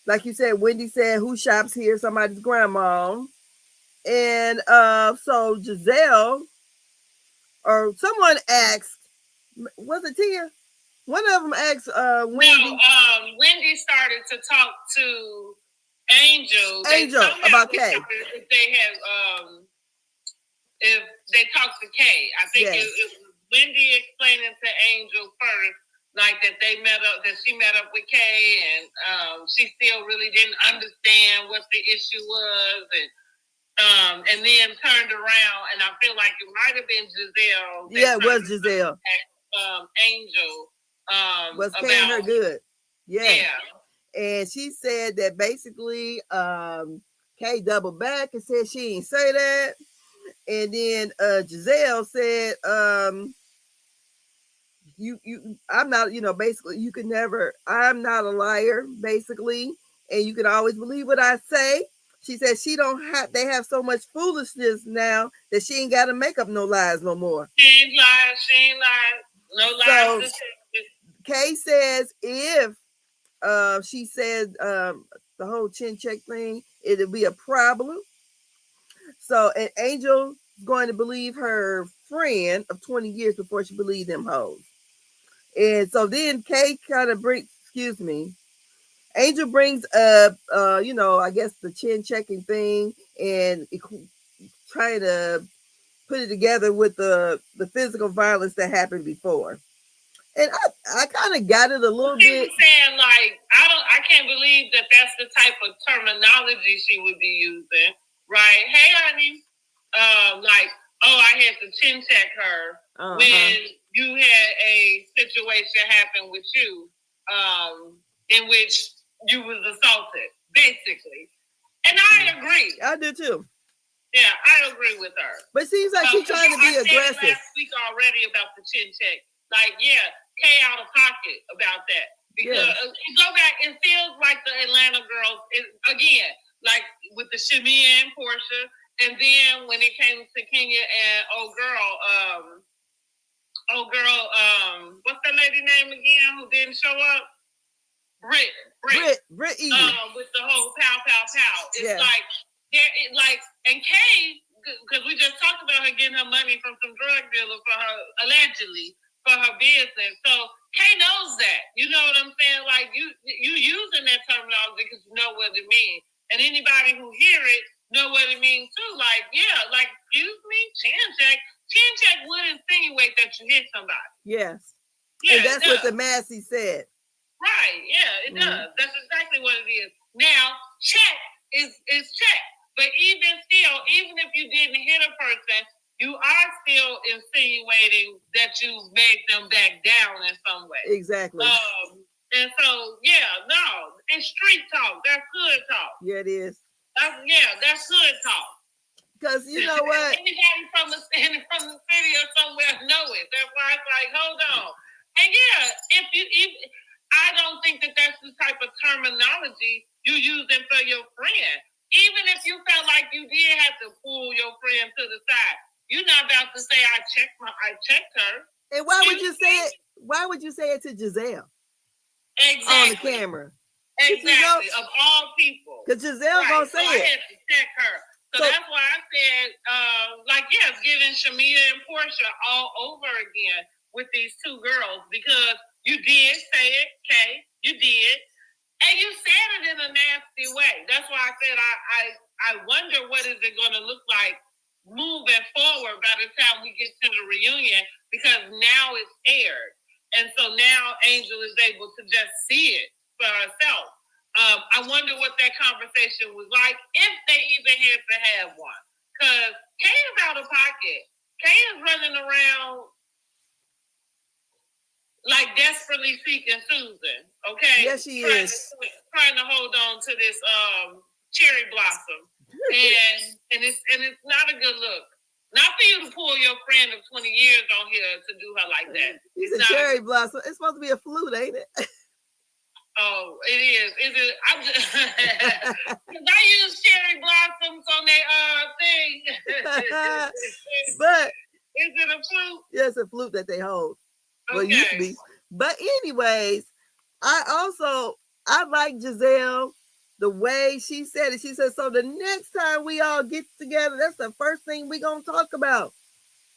like you said, Wendy said, who shops here? Somebody's grandma. And so Giselle, or someone asked, was it Tia? One of them asked Wendy. No, Wendy started to talk to Angel about Kay. If they had, if they talked to Kay, I think it was Wendy explaining to Angel first, like that they met up, that she met up with Kay, and she still really didn't understand what the issue was, and then turned around, and I feel like it might have been Giselle. Yeah, it was Giselle. Angel was paying her good. Yeah. And she said that basically Kay doubled back and said she didn't say that. And then Giselle said, I'm not, basically you can never, I'm not a liar, basically, and you can always believe what I say. She said they have so much foolishness now that she ain't got to make up no lies no more. She ain't lied. No lies. So, Kay says if she said the whole chin check thing, it'll be a problem. So an Angel is going to believe her friend of 20 years before she believes them hoes. And so then Kay kind of brings, excuse me, Angel brings up, I guess the chin checking thing and trying to put it together with the physical violence that happened before. And I kind of got it a little bit. Saying like, I can't believe that that's the type of terminology she would be using, right? Hey, honey, like, oh, I had to chin check her when you had a situation happen with you, in which you was assaulted, basically. And I agree. I do too. Yeah, I agree with her. But it seems like she's trying to be aggressive. I said last week already about the chin check. Like, yeah, Kay out of pocket about that. Because you go back, it feels like the Atlanta girls, again, like with the Shamia and Portia. And then when it came to Kenya and what's that lady name again who didn't show up? Brit with the whole pow. It's like, and Kay, because we just talked about her getting her money from some drug dealer for her, allegedly, for her business. So Kay knows that. You know what I'm saying? Like, you using that terminology because you know what it means. And anybody who hear it know what it means too. Like, yeah, like, excuse me, chin check. Chin check would insinuate that you hit somebody. Yes. Yeah, and that's what the Massey said. Right, yeah, it does. That's exactly what it is. Now, check is check. But even still, even if you didn't hit a person, you are still insinuating that you made them back down in some way. Exactly. And so, no, it's street talk. That's hood talk. Yeah, it is. That's hood talk. Because you know what? Anybody from the city or somewhere know it. That's why it's like, hold on. And if I don't think that that's the type of terminology you using for your friend. Even if you felt like you did have to pull your friend to the side, you're not about to say I checked her. And why would you say it? Why would you say it to Giselle? Exactly. On the camera. Exactly. Of all people. Because Giselle gonna say it. I had to check her. So that's why I said, giving Shamia and Portia all over again with these two girls, because you did say it, Kay. You did. And you said it in a nasty way. That's why I said I wonder what is it going to look like moving forward by the time we get to the reunion, because now it's aired. And so now Angel is able to just see it for herself. I wonder what that conversation was like, if they even had to have one. Because Kay is out of pocket. Kay is running around like desperately seeking Susan. Okay? Yes, she is. Trying to hold on to this cherry blossom. and it's not a good look. Not for you to pull your friend of 20 years on here to do her like that. It's a cherry blossom. It's supposed to be a flute, ain't it? Oh, it is. Is it? I'm just because I use cherry blossoms on their thing. But is it a flute? Yeah, it's a flute that they hold. Okay. Well, it used to be. But anyways, I like Giselle, the way she said it. She said, so the next time we all get together, that's the first thing we're going to talk about.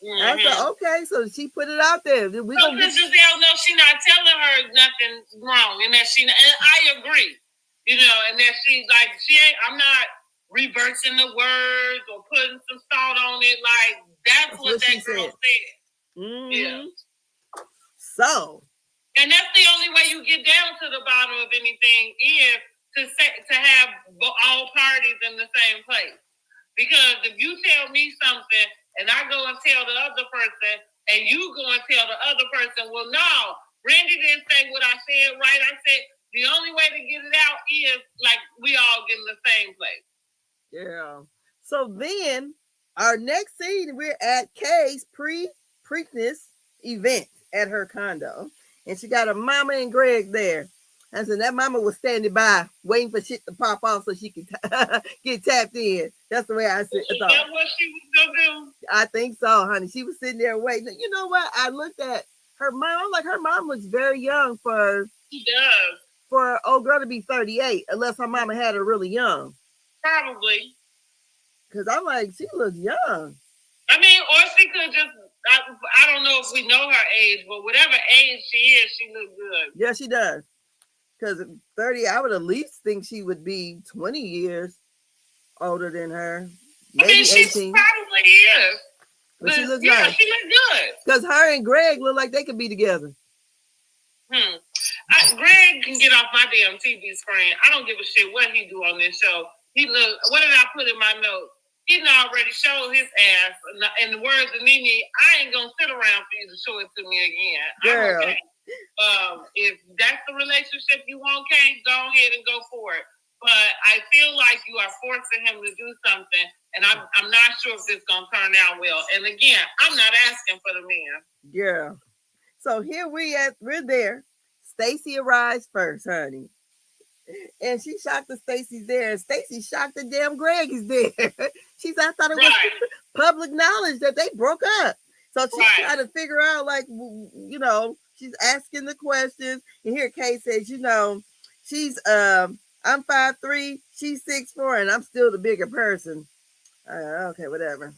Mm-hmm. I said, okay, so she put it out there. Giselle knows she's not telling her nothing wrong, and that and I agree, and that she's like, I'm not reversing the words or putting some thought on it. Like, that's what that girl said. Mm-hmm. Yeah. So. And that's the only way you get down to the bottom of anything is to have all parties in the same place. Because if you tell me something and I go and tell the other person and you go and tell the other person, well, no, Randy didn't say what I said, right? I said the only way to get it out is like we all get in the same place. Yeah. So then our next scene, we're at Kay's Preakness event at her condo. And she got her mama and Greg there. And so that mama was standing by, waiting for shit to pop off so she could get tapped in. That's the way I thought. Is that what she was going to do? I think so, honey. She was sitting there waiting. You know what? I looked at her mom. Like, her mom looks very young for... She does. For an old girl to be 38, unless her mama had her really young. Probably. Because I'm like, she looks young. I mean, or she could just, I don't know if we know her age, but whatever age she is, she looks good. Yeah, she does. Because 30, I would at least think she would be 20 years older than her. Maybe I mean, she 18. probably is. But she looks nice. She looks good. Because her and Greg look like they could be together. Greg can get off my damn TV screen. I don't give a shit what he do on this show. What did I put in my notes? He already showed his ass. In the words of Nene, I ain't gonna sit around for you to show it to me again. Girl. Okay. If that's the relationship you want, Kate, go ahead and go for it. But I feel like you are forcing him to do something, and I'm not sure if it's gonna turn out well. And again, I'm not asking for the man. Yeah. So here we're there. Stacy arrives first, honey. And she shocked that Stacy's there. And Stacy shocked that damn Greg is there. She said, I thought it was public knowledge that they broke up. So she tried to figure out, like, she's asking the questions. And here Kay says, she's I'm 5'3", she's 6'4", and I'm still the bigger person. Okay, whatever.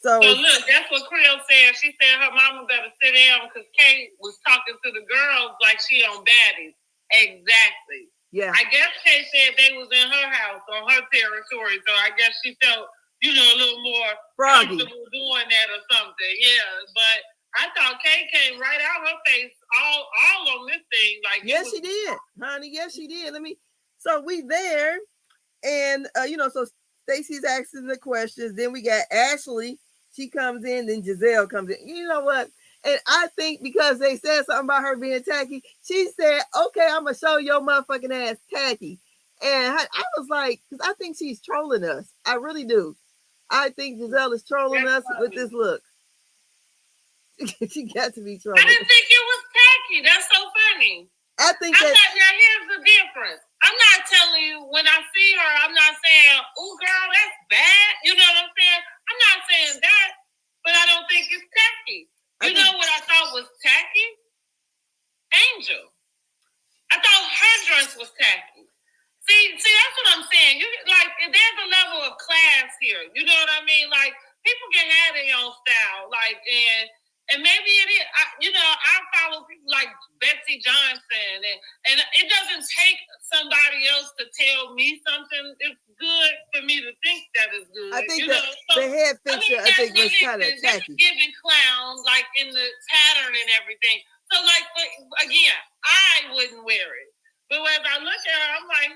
So look, that's what Creel said. She said her mama better sit down because Kate was talking to the girls like she on baddies. Exactly. Yeah. I guess Kate said they was in her house on her territory, so I guess she felt, a little more froggy comfortable doing that or something. Yeah, but I thought Kate came right out her face all on this thing. Like yes, she did, honey. Yes, she did. So we there, and so Stacy's asking the questions. Then we got Ashley. She comes in, then Giselle comes in. You know what? And I think because they said something about her being tacky, she said, okay, I'm going to show your motherfucking ass tacky. And I was like, because I think she's trolling us. I really do. I think Giselle is trolling us with this look. She got to be trolling. I didn't think it was tacky. That's so funny. I think now here's the difference. I'm not telling you, when I see her, I'm not saying, oh, girl, that's bad. You know what I'm saying? I'm not saying that, but I don't think it's tacky. You know what I thought was tacky? Angel. I thought her dress was tacky. See, that's what I'm saying. There's a level of class here. You know what I mean? Like, people can have their own style. And maybe it is. I follow people like Betsy Johnson, and it doesn't take somebody else to tell me something is good for me to think that is good. I think the head picture, I think, was kind of tacky. Giving clowns, like in the pattern and everything. So, again, I wouldn't wear it. But as I look at her, I'm like,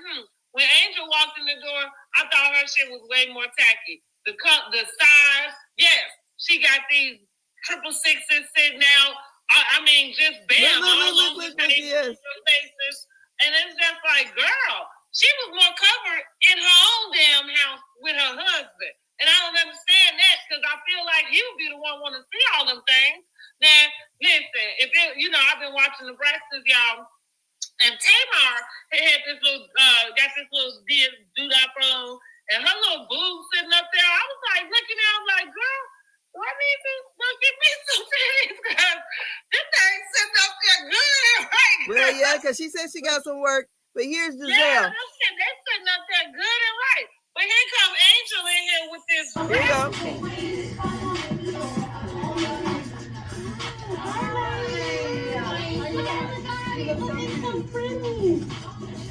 When Angel walked in the door, I thought her shit was way more tacky. The size, yes, she got these 666 sitting out. I mean, just bam, all over the faces. And it's just like, girl, she was more covered in her own damn house with her husband. And I don't understand that because I feel like he would be the one want to see all them things. Now, listen, I've been watching the Braxtons, y'all. And Tamar had this little, got this little dude-up on, and her little boob sitting up there. I was like looking at him like, girl, do I need to give me some things? Because this thing sitting up there good and right. Well, yeah, because she said she got some work. But here's Giselle. Yeah, they're sitting up there good and right. But here come Angel in here with this. Here you go.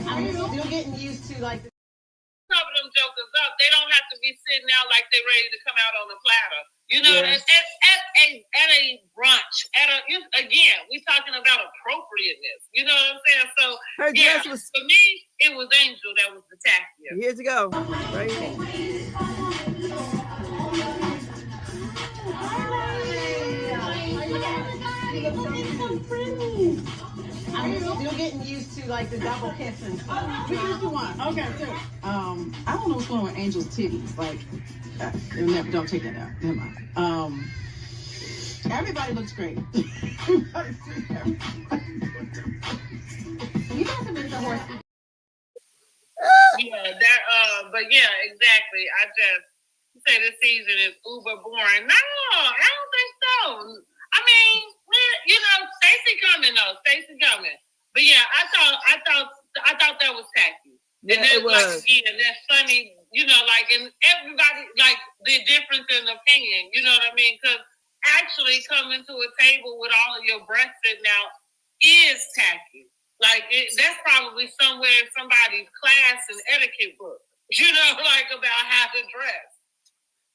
I'm still getting used to like cover them jokers up. They don't have to be sitting out like they're ready to come out on the platter. At a brunch. Again, we're talking about appropriateness. You know what I'm saying? So her dress was, for me, it was Angel that was the tackiest. Here's you go. Right here. I'm still getting used to like the double kissing. We can do one. Okay, two. I don't know what's going on with Angel's titties. Like, don't take that out. Never mind. Everybody looks great. You guys have been to horse. But yeah, exactly. I just say this season is uber boring. No, I don't think so. I mean, Stacey coming though. Stacey coming. But yeah, I thought that was tacky. Yeah, and then, it was. Again, that funny you know, like, and everybody, like, the difference in opinion, you know what I mean? Because actually coming to a table with all of your breasts sitting out is tacky. Like, that's probably somewhere in somebody's class and etiquette book, you know, like, about how to dress.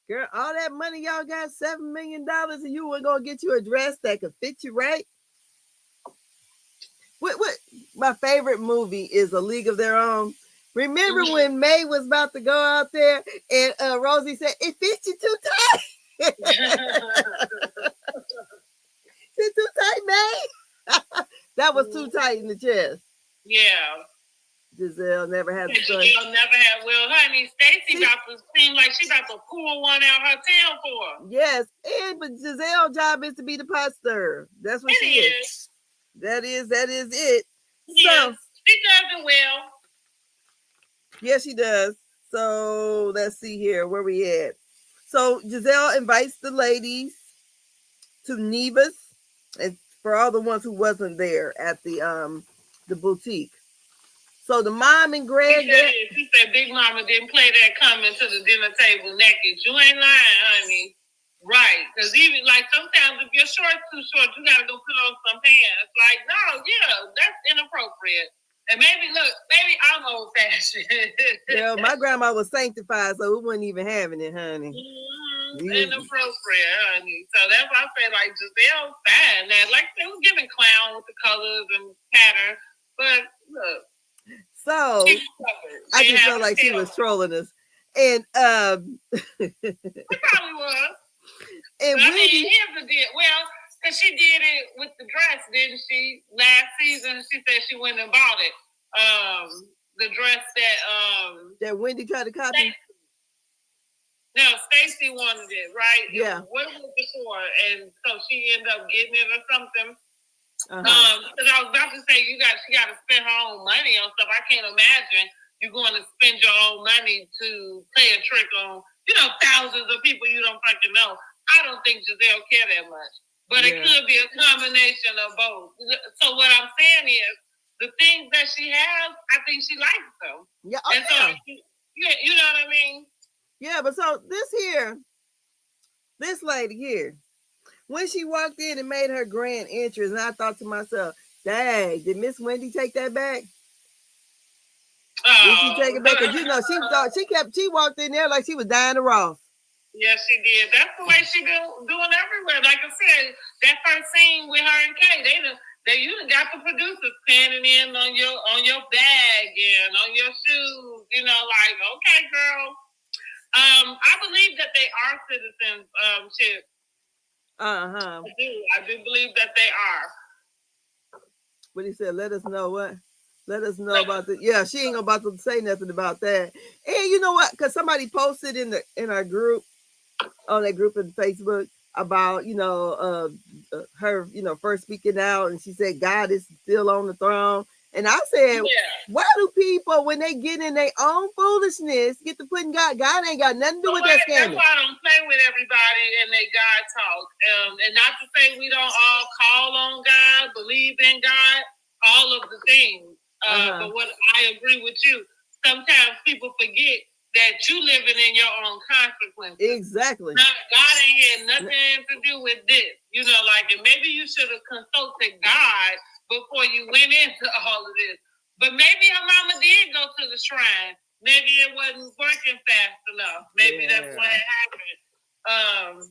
Girl, all that money y'all got, $7 million, and you were going to get you a dress that could fit you right? What my favorite movie is A League of Their Own. Remember when May was about to go out there and Rosie said, it fits you too tight. It's too tight, May. That was too tight in the chest. Yeah. Giselle never had the choice. Giselle never had. Well, honey, Stacey about to seem like she about to pull one out her tail for her. Yes, but Giselle's job is to be the pot stirrer. That's what she is. That is it. Yes, so, she does it well. Yes, she does. So let's see here where we at. So Giselle invites the ladies to Neva's, and for all the ones who wasn't there at the boutique. So the mom and Greg. She said Big Mama didn't play that coming to the dinner table naked. You ain't lying, honey. Right. Because even like sometimes if your short's too short, you gotta go put on some pants. Like, no, yeah, that's inappropriate. And maybe I'm old fashioned. Yeah, my grandma was sanctified, so we wasn't even having it, honey. Inappropriate, honey. So that's why I say like Giselle's fine. Now, like they was giving clown with the colors and pattern, but look. So I just felt like she was trolling us. And it probably was. And Wendy, here's the deal. Well, because she did it with the dress, didn't she? Last season, she said she went and bought it. The dress that Wendy tried to copy. No, Stacey wanted it, right? Yeah. What was it before? And so she ended up getting it or something. Because I was about to say she got to spend her own money on stuff. I can't imagine you going to spend your own money to play a trick on, thousands of people you don't fucking know. I don't think Giselle care that much, but it could be a combination of both. So what I'm saying is, the things that she has, I think she likes them. Yeah, and so you know what I mean. Yeah, but so this lady here. When she walked in and made her grand entrance, and I thought to myself, dang, did Miss Wendy take that back? Did she take it back? Because she walked in there like she was dying to Ross. Yes, she did. That's the way she been doing everywhere. Like I said, that first scene with her and Kay, you got the producers panning in on your bag and on your shoes. Like, okay, girl. I believe that they are citizens. Chip. I do believe that they are. What he said, let us know what? Let us know about the. Yeah, she ain't about to say nothing about that. And you know what? Because somebody posted in our group, on that group in Facebook about her first speaking out, and she said God is still on the throne. And I said, why do people, when they get in their own foolishness, get to putting God ain't got nothing to do with that scandal. That's why I don't play with everybody and they God talk. And not to say we don't all call on God, believe in God, all of the things. But what I agree with you, sometimes people forget that you living in your own consequences. Exactly. God ain't had nothing to do with this. And maybe you should have consulted God before you went into all of this. But maybe her mama did go to the shrine. Maybe it wasn't working fast enough. Maybe that's what happened.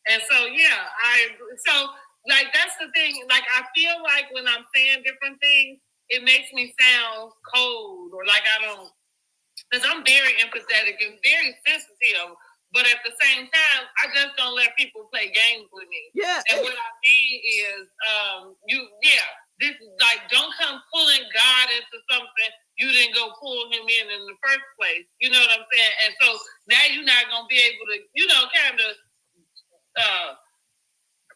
And so, I agree. So, like, that's the thing. Like, I feel like when I'm saying different things, it makes me sound cold or like I don't, because I'm very empathetic and very sensitive. But at the same time, I just don't let people play games with me. Yeah. And what I mean is, this is like, don't come pulling God into something you didn't go pull him in the first place. You know what I'm saying? And so now you're not going to be able to, kind of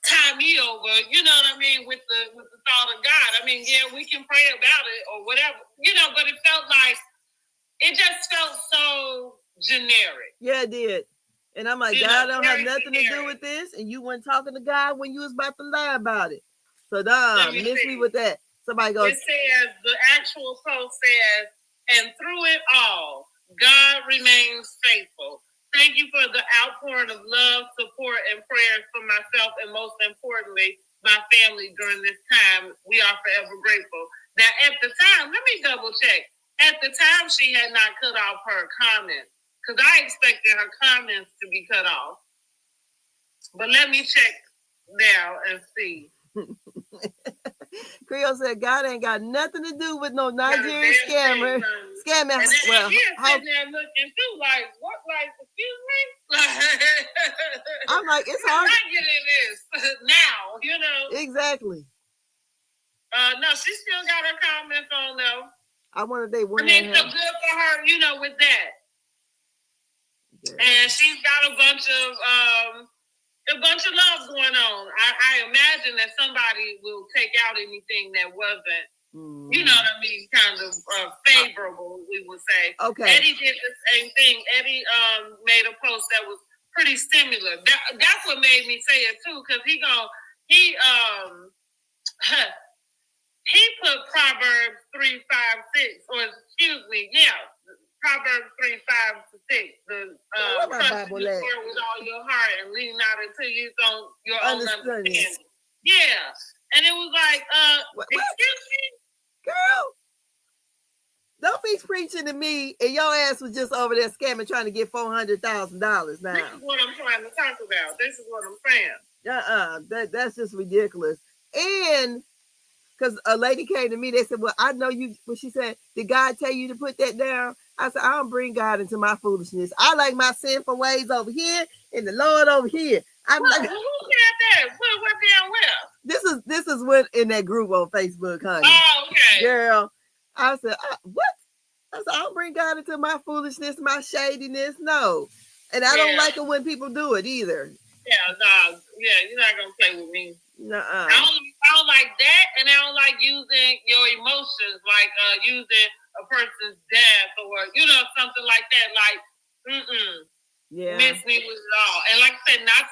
tie me over, you know what I mean, with the thought of God. I mean, we can pray about it or whatever, but it just felt so generic. Yeah, it did. And I'm like, God don't have nothing to do with this. And you weren't talking to God when you was about to lie about it. So, miss me with that. Somebody goes. It says, the actual post says, and through it all, God remains faithful. Thank you for the outpouring of love, support, and prayers for myself, and most importantly, my family during this time. We are forever grateful. Now, at the time, let me double check. At the time, she had not cut off her comments because I expected her comments to be cut off. But let me check now and see. Creole said, God ain't got nothing to do with no Nigerian scammer. Scamming. And then well, he's sitting there looking too, like, what? Like, excuse me? I'm like, it's hard. I get in this now, you know. Exactly. No, she still got her comments on though. I wonder if they went. I mean, so good for her, you know, with that. Yeah. And she's got a bunch of love going on. I imagine that somebody will take out anything that wasn't, you know what I mean, kind of favorable, we would say. Okay. Eddie did the same thing. Eddie made a post that was pretty similar. That's what made me say it too, because he put Proverbs 3, 5, 6, or excuse me, Proverbs 3, 5 to 6. The trust in the Lord with all your heart and lean not into your own understanding. Yeah. And it was like, excuse me? Girl, don't be preaching to me and your ass was just over there scamming trying to get $400,000 now. This is what I'm trying to talk about. This is what I'm saying. That's just ridiculous. And because a lady came to me, they said, well, I know you, what she said, did God tell you to put that down? I said, I don't bring God into my foolishness. I like my sinful ways over here and the Lord over here. I'm like, who said that? What down where? This is what in that group on Facebook, honey. Oh, okay. Girl, I said, what? I said, I don't bring God into my foolishness, my shadiness. No. And I don't like it when people do it either. Yeah, no. Yeah, you're not going to play with me. Nuh-uh. I don't like that, and I don't like using your emotions, like using a person's death or, you know, something like that. Like, yeah, miss me with it all. And like I said, not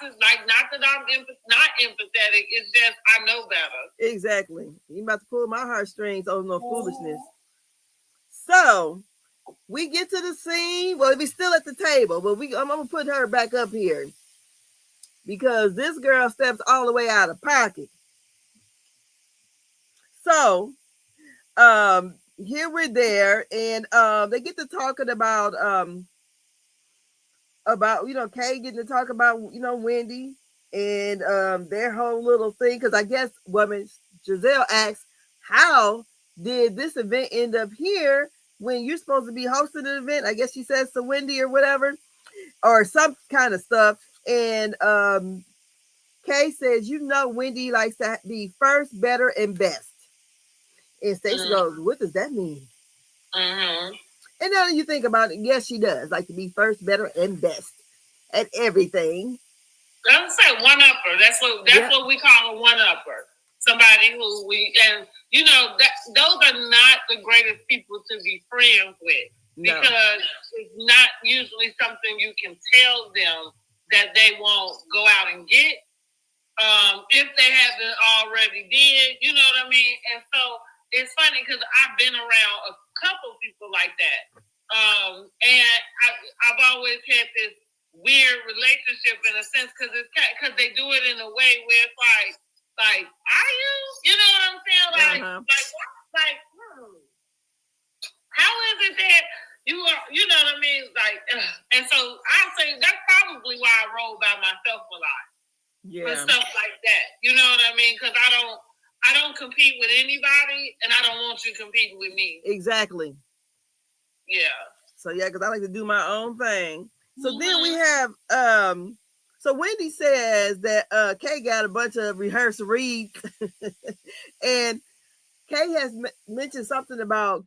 that I'm not empathetic. It's just I know better. Exactly. You about to pull my heartstrings on no foolishness. So we get to the scene. Well, we're still at the table, but I'm gonna put her back up here because this girl steps all the way out of pocket. So here we're there, and they get to talking about you know, Kay getting to talk about, you know, Wendy and their whole little thing, because I guess Giselle asks, how did this event end up here when you're supposed to be hosting an event? I guess she says to Wendy or whatever, or some kind of stuff. And Kay says, you know, Wendy likes to be first, better, and best. And Stacey goes, what does that mean? And now you think about it, yes, she does like to be first, better, and best at everything. I would say one-upper. That's what we call a one-upper. Somebody who and you know, those are not the greatest people to be friends with, because it's not usually something you can tell them that they won't go out and get if they haven't already did. You know what I mean? And so it's funny because I've been around a couple people like that. And I've always had this weird relationship in a sense because they do it in a way where it's like, are you? You know what I'm saying? How is it that you are? You know what I mean? Like, and so I say that's probably why I roll by myself a lot. Yeah. And stuff like that. You know what I mean? Because I don't compete with anybody, and I don't want you competing with me. Exactly. Yeah. So yeah, because I like to do my own thing. So then we have so Wendy says that Kay got a bunch of rehearsed reads, and Kay has mentioned something about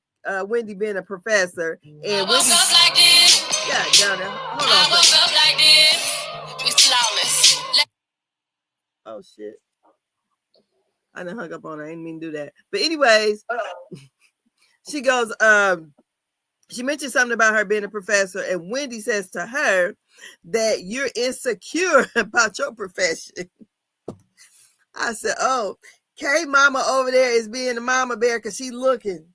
Wendy being a professor. And I woke up like this. Yeah, down there. Hold on. I woke up like this. We flawless. Oh shit. I done hung up on her. I didn't mean to do that. But anyways, she goes, she mentioned something about her being a professor, and Wendy says to her that you're insecure about your profession. I said, oh, Kay mama over there is being a mama bear because she's looking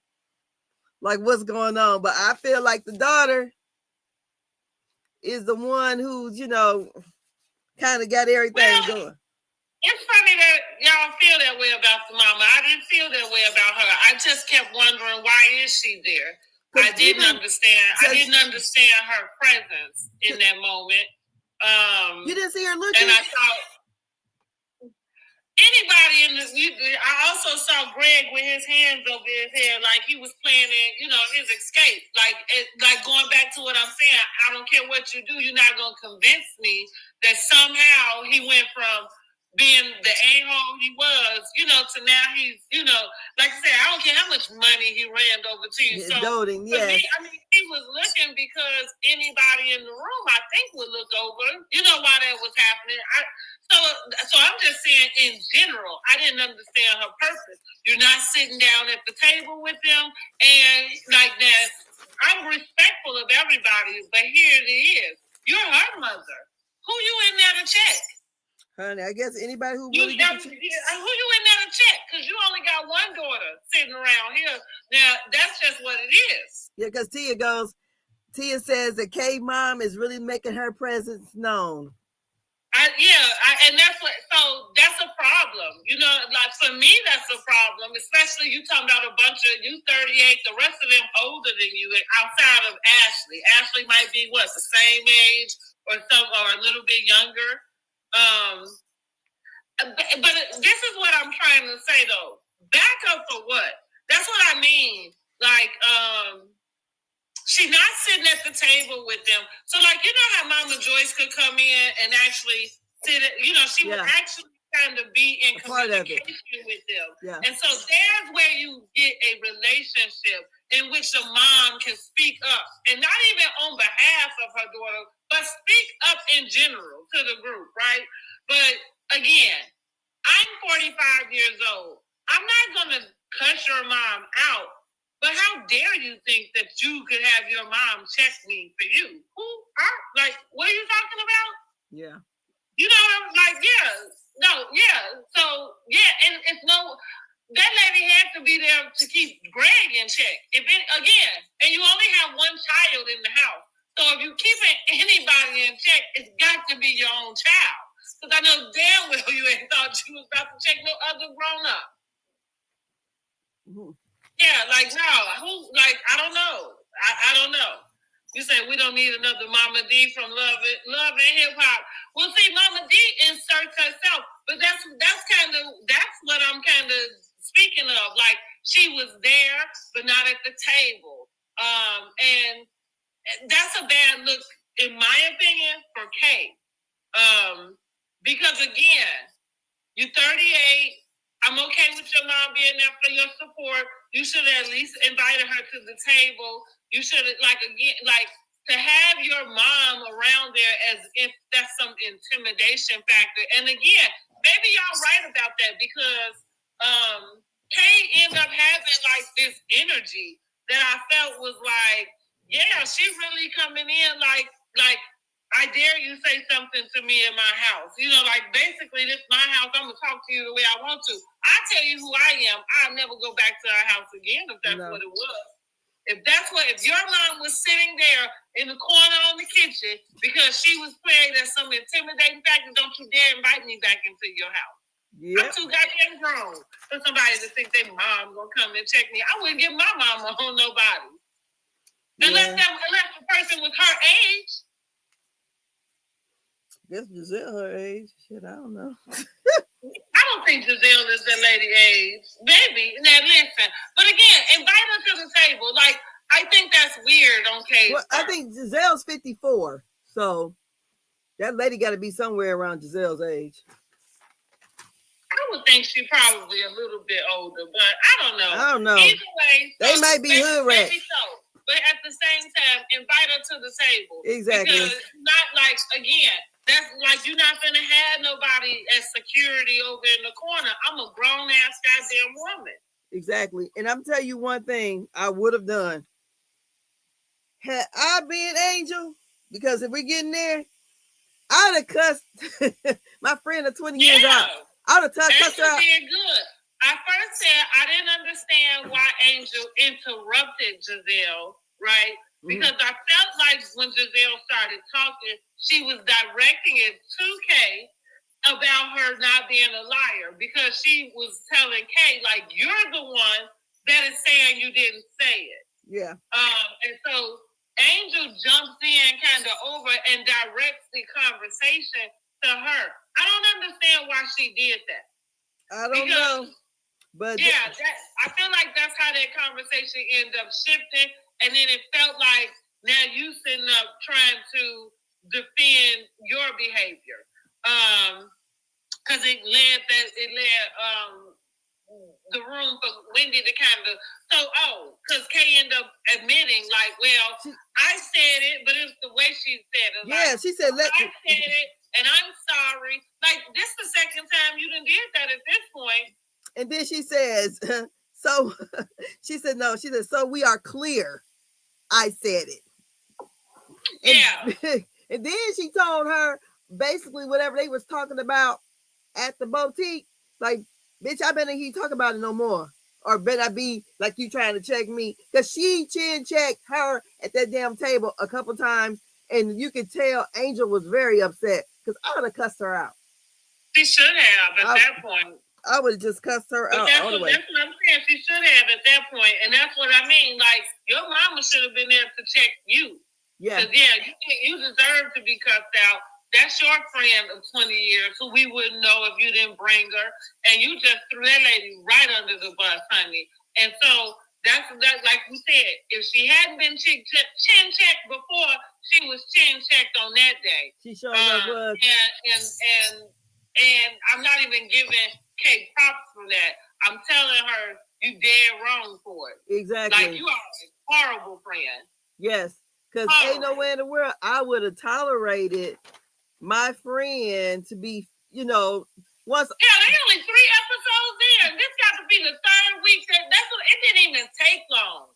like what's going on. But I feel like the daughter, is the one who's, kind of got everything going. It's funny that y'all feel that way about the mama. I didn't feel that way about her. I just kept wondering, why is she there? I didn't understand her presence in that moment. You didn't see her looking? And I thought anybody in this, I also saw Greg with his hands over his head, like he was planning, his escape. Like going back to what I'm saying, I don't care what you do, you're not going to convince me that somehow he went from being the a-hole he was, to now he's, like I said, I don't care how much money he ran over to you. So doting, for me, he was looking because anybody in the room, I think, would look over, why that was happening. So I'm just saying in general, I didn't understand her purpose. You're not sitting down at the table with them and like that. I'm respectful of everybody, but here it is. You're her mother. Who you in there to check? Honey, I guess anybody who who you in there to check? Because you only got one daughter sitting around here. Now, that's just what it is. Yeah, because Tia says that Kay mom is really making her presence known. And that's a problem. Like for me, that's a problem, especially you talking about a bunch of you 38, the rest of them older than you outside of Ashley. Ashley might be the same age or a little bit younger. But this is what I'm trying to say though. Back up for what? That's what I mean. Like, she's not sitting at the table with them. So like, how Mama Joyce could come in and actually sit at, she would actually kind of be in communication with them. Yeah. And so there's where you get a relationship in which a mom can speak up, and not even on behalf of her daughter, but speak up in general to the group, right? But again, I'm 45 years old. I'm not going to cuss your mom out, but how dare you think that you could have your mom check me for you? What are you talking about? Yeah. And it's that lady has to be there to keep Greg in check. And you only have one child in the house. So if you keeping anybody in check, it's got to be your own child. Because I know damn well you ain't thought you was about to check no other grown up. Mm-hmm. Yeah, I don't know. I don't know. You say we don't need another Mama D from Love and Hip Hop. Well, see, Mama D inserts herself, but that's what I'm kind of speaking of. Like she was there, but not at the table, and that's a bad look, in my opinion, for Kay. Because again, you're 38. I'm okay with your mom being there for your support. You should have at least invited her to the table. You should have, to have your mom around there as if that's some intimidation factor. And again, maybe y'all right about that because Kay ended up having this energy that I felt was she really coming in like I dare you say something to me in my house. Basically, this is my house. I'm going to talk to you the way I want to. I tell you who I am. I'll never go back to our house again if that's what it was. If your mom was sitting there in the corner on the kitchen because she was playing as some intimidating factor, don't you dare invite me back into your house. Yep. I'm too goddamn grown for somebody to think their mom going to come and check me. I wouldn't give my mama on nobody. Unless the person was her age. Guess Giselle her age. Shit, I don't know. I don't think Giselle is that lady age. Maybe. Now listen. But again, invite her to the table. I think that's weird on Kay. Well, I think Giselle's 54. So that lady got to be somewhere around Giselle's age. I would think she's probably a little bit older, but I don't know. Either way, they might be hood rats. But at the same time, invite her to the table. Exactly. Because not again, that's you're not gonna have nobody as security over in the corner. I'm a grown ass goddamn woman. Exactly. And I'm telling you one thing I would have done. Had I been Angel, because if we get in there, I'd have cussed my friend of 20 years out. I'd have cussed her out. Being good. I first said I didn't understand why Angel interrupted Giselle, right? because I felt like when Giselle started talking, she was directing it to Kay about her not being a liar, because she was telling Kay, like, you're the one that is saying you didn't say it. Yeah. And so Angel jumps in kind of over and directs the conversation to her. I don't understand why she did that. I don't know. But yeah, I feel like that's how that conversation ended up shifting. And then it felt like now you sitting up trying to defend your behavior. Because it led the room for Wendy to kind of, because Kay ended up admitting, like, well, I said it, but it's the way she said it. Yeah, like, she said, I said it, and I'm sorry. Like, this is the second time you done did that at this point. And then she says, so she said, no, she said, so we are clear. I said it. And, yeah. And then she told her basically whatever they was talking about at the boutique, like, bitch, I better hear you talk about it no more. Or better I be like you trying to check me. Because she chin checked her at that damn table a couple times. And you could tell Angel was very upset. Because I would have cussed her out. She should have at that point. I would have just cussed her out. That's what I'm saying. She should have at that point. And that's what I mean. Like, your mama should have been there to check you. Yeah. Because, yeah, you deserve to be cussed out. That's your friend of 20 years who we wouldn't know if you didn't bring her. And you just threw that lady right under the bus, honey. And so that's like we said, if she hadn't been chin checked before, she was chin checked on that day. She sure was. And I'm not even giving Kay props for that. I'm telling her you dead wrong for it. Exactly. Like, you are a horrible friend. Yes. Because ain't nowhere in the world I would have tolerated my friend to be, once. Yeah, they only 3 episodes in. This got to be the 3rd week. It didn't even take long.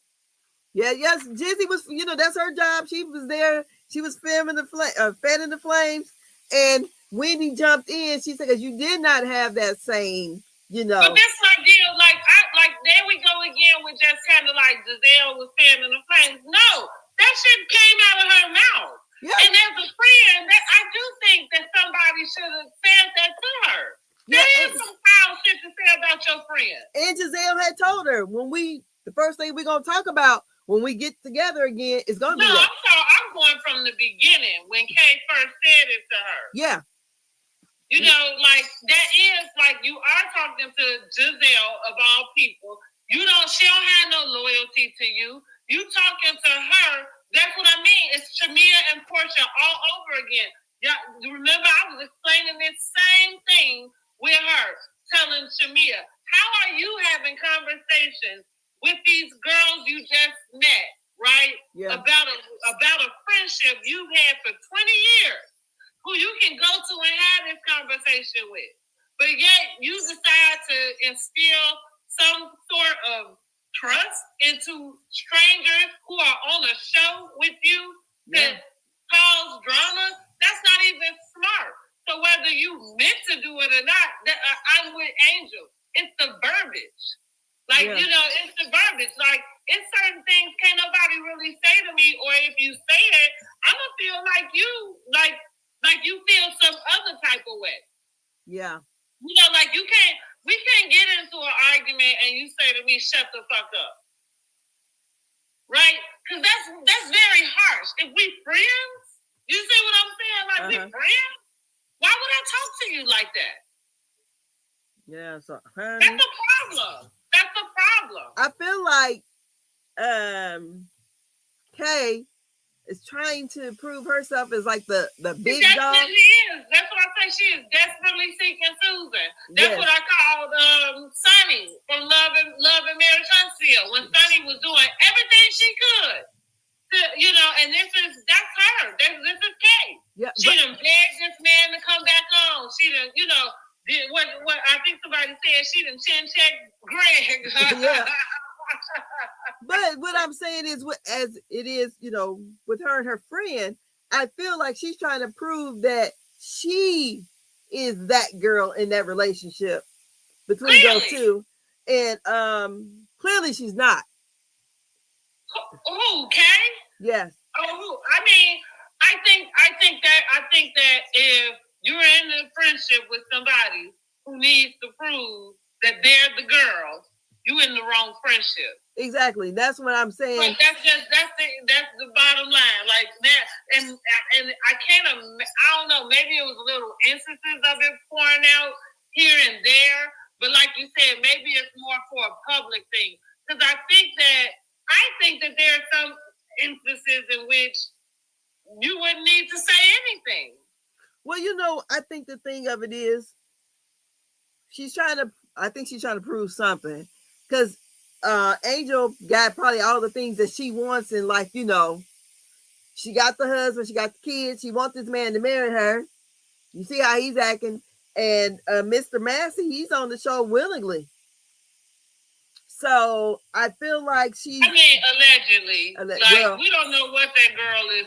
Yeah, yes, Jizzy was, that's her job. She was there. She was fanning the flames. And Wendy jumped in. She said, because you did not have that same, But that's my deal. Like there we go again with just kind of like Giselle was fanning the flames. No, that shit came out of her mouth. Yeah. And as a friend, I do think that somebody should have said that to her. Yeah, there is some foul shit to say about your friend. And Giselle had told her the first thing we're gonna talk about when we get together again is gonna be that. I'm going from the beginning when Kay first said it to her. Yeah. Like that is like you are talking to Giselle of all people. She don't have no loyalty to you. You talking to her. That's what I mean. It's Shamia and Portia all over again. Yeah, remember I was explaining this same thing with her, telling Shamia, how are you having conversations with these girls you just met, right? Yeah. About a friendship you've had for 20 years, who you can go to and have this conversation with. But yet you decide to instill some sort of trust into strangers who are on a show with you that cause drama. That's not even smart. So whether you meant to do it or not, I'm with Angel. It's the verbiage. It's the verbiage. Like, it's certain things can't nobody really say to me, or if you say it, I'm gonna feel like you feel some other type of way. Yeah. Like we can't get into an argument and you say to me, shut the fuck up. Right? Because that's very harsh. If we friends, you see what I'm saying? Like, we friends? Why would I talk to you like that? Yeah, so that's a problem. That's a problem. I feel like Kay is trying to prove herself as like the big dog. She is. That's what I say. She is desperately seeking Susan. That's what I called Sunny from Love and Mary Huntsville when Sunny was doing everything she could. And that's her. This is Kay. Yeah, she done begged this man to come back home. She done, did what I think somebody said, she done chin check Greg. Yeah. But what I'm saying is, as it is, with her and her friend, I feel like she's trying to prove that she is that girl in that relationship between those two. And clearly she's not. Who, Kay? Yes. Oh, I mean, I think that if you're in a friendship with somebody who needs to prove that they're the girl, you in the wrong friendship. Exactly. That's what I'm saying. Like that's the bottom line. Like that, and I can't. I don't know. Maybe it was little instances of it pouring out here and there, but like you said, maybe it's more for a public thing. Because I think that there are some instances in which you wouldn't need to say anything. Well, I think the thing of it is, I think she's trying to prove something, because Angel got probably all the things that she wants in life. She got the husband, she got the kids, she wants this man to marry her. You see how he's acting, and Mr. Massey, he's on the show willingly. So I feel like allegedly. We don't know what that girl is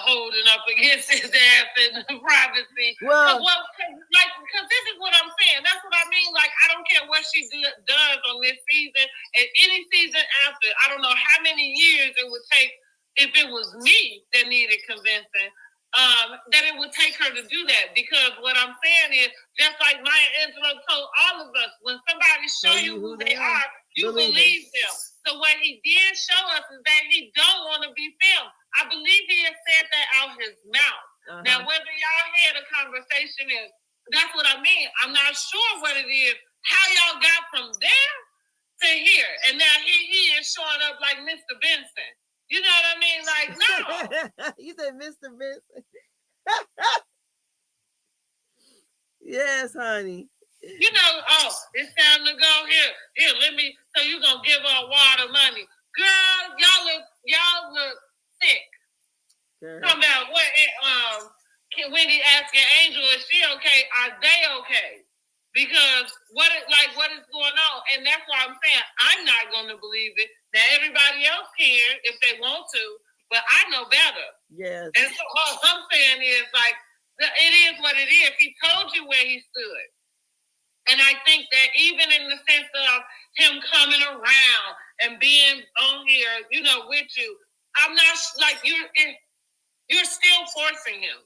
holding up against his ass in privacy. Well, because this is what I'm saying. That's what I mean. Like, I don't care what she does on this season and any season after. I don't know how many years it would take if it was me that needed convincing. That it would take her to do that, because what I'm saying is, just like Maya Angelou told all of us, when somebody show you who they are, you believe them. So what he did show us is that he don't want to be filmed. I believe he has said that out his mouth. Uh-huh. Now, whether y'all had a conversation, is that's what I mean. I'm not sure what it is, how y'all got from there to here, and now he is showing up like Mr. Benson. You know what I mean? Like, no. You said Mr. Benson. Yes, honey. It's time to go here. Here, so you gonna give her water money. Girl, y'all look sick. Girl. Talking about what Wendy asking Angel, is she okay? Are they okay? Because what is going on? And that's why I'm saying I'm not gonna believe it. Now everybody else can if they want to, but I know better. Yes. And so all I'm saying is, like, it is what it is. He told you where he stood. And I think that even in the sense of him coming around and being on here, with you, I'm not like you're still forcing him.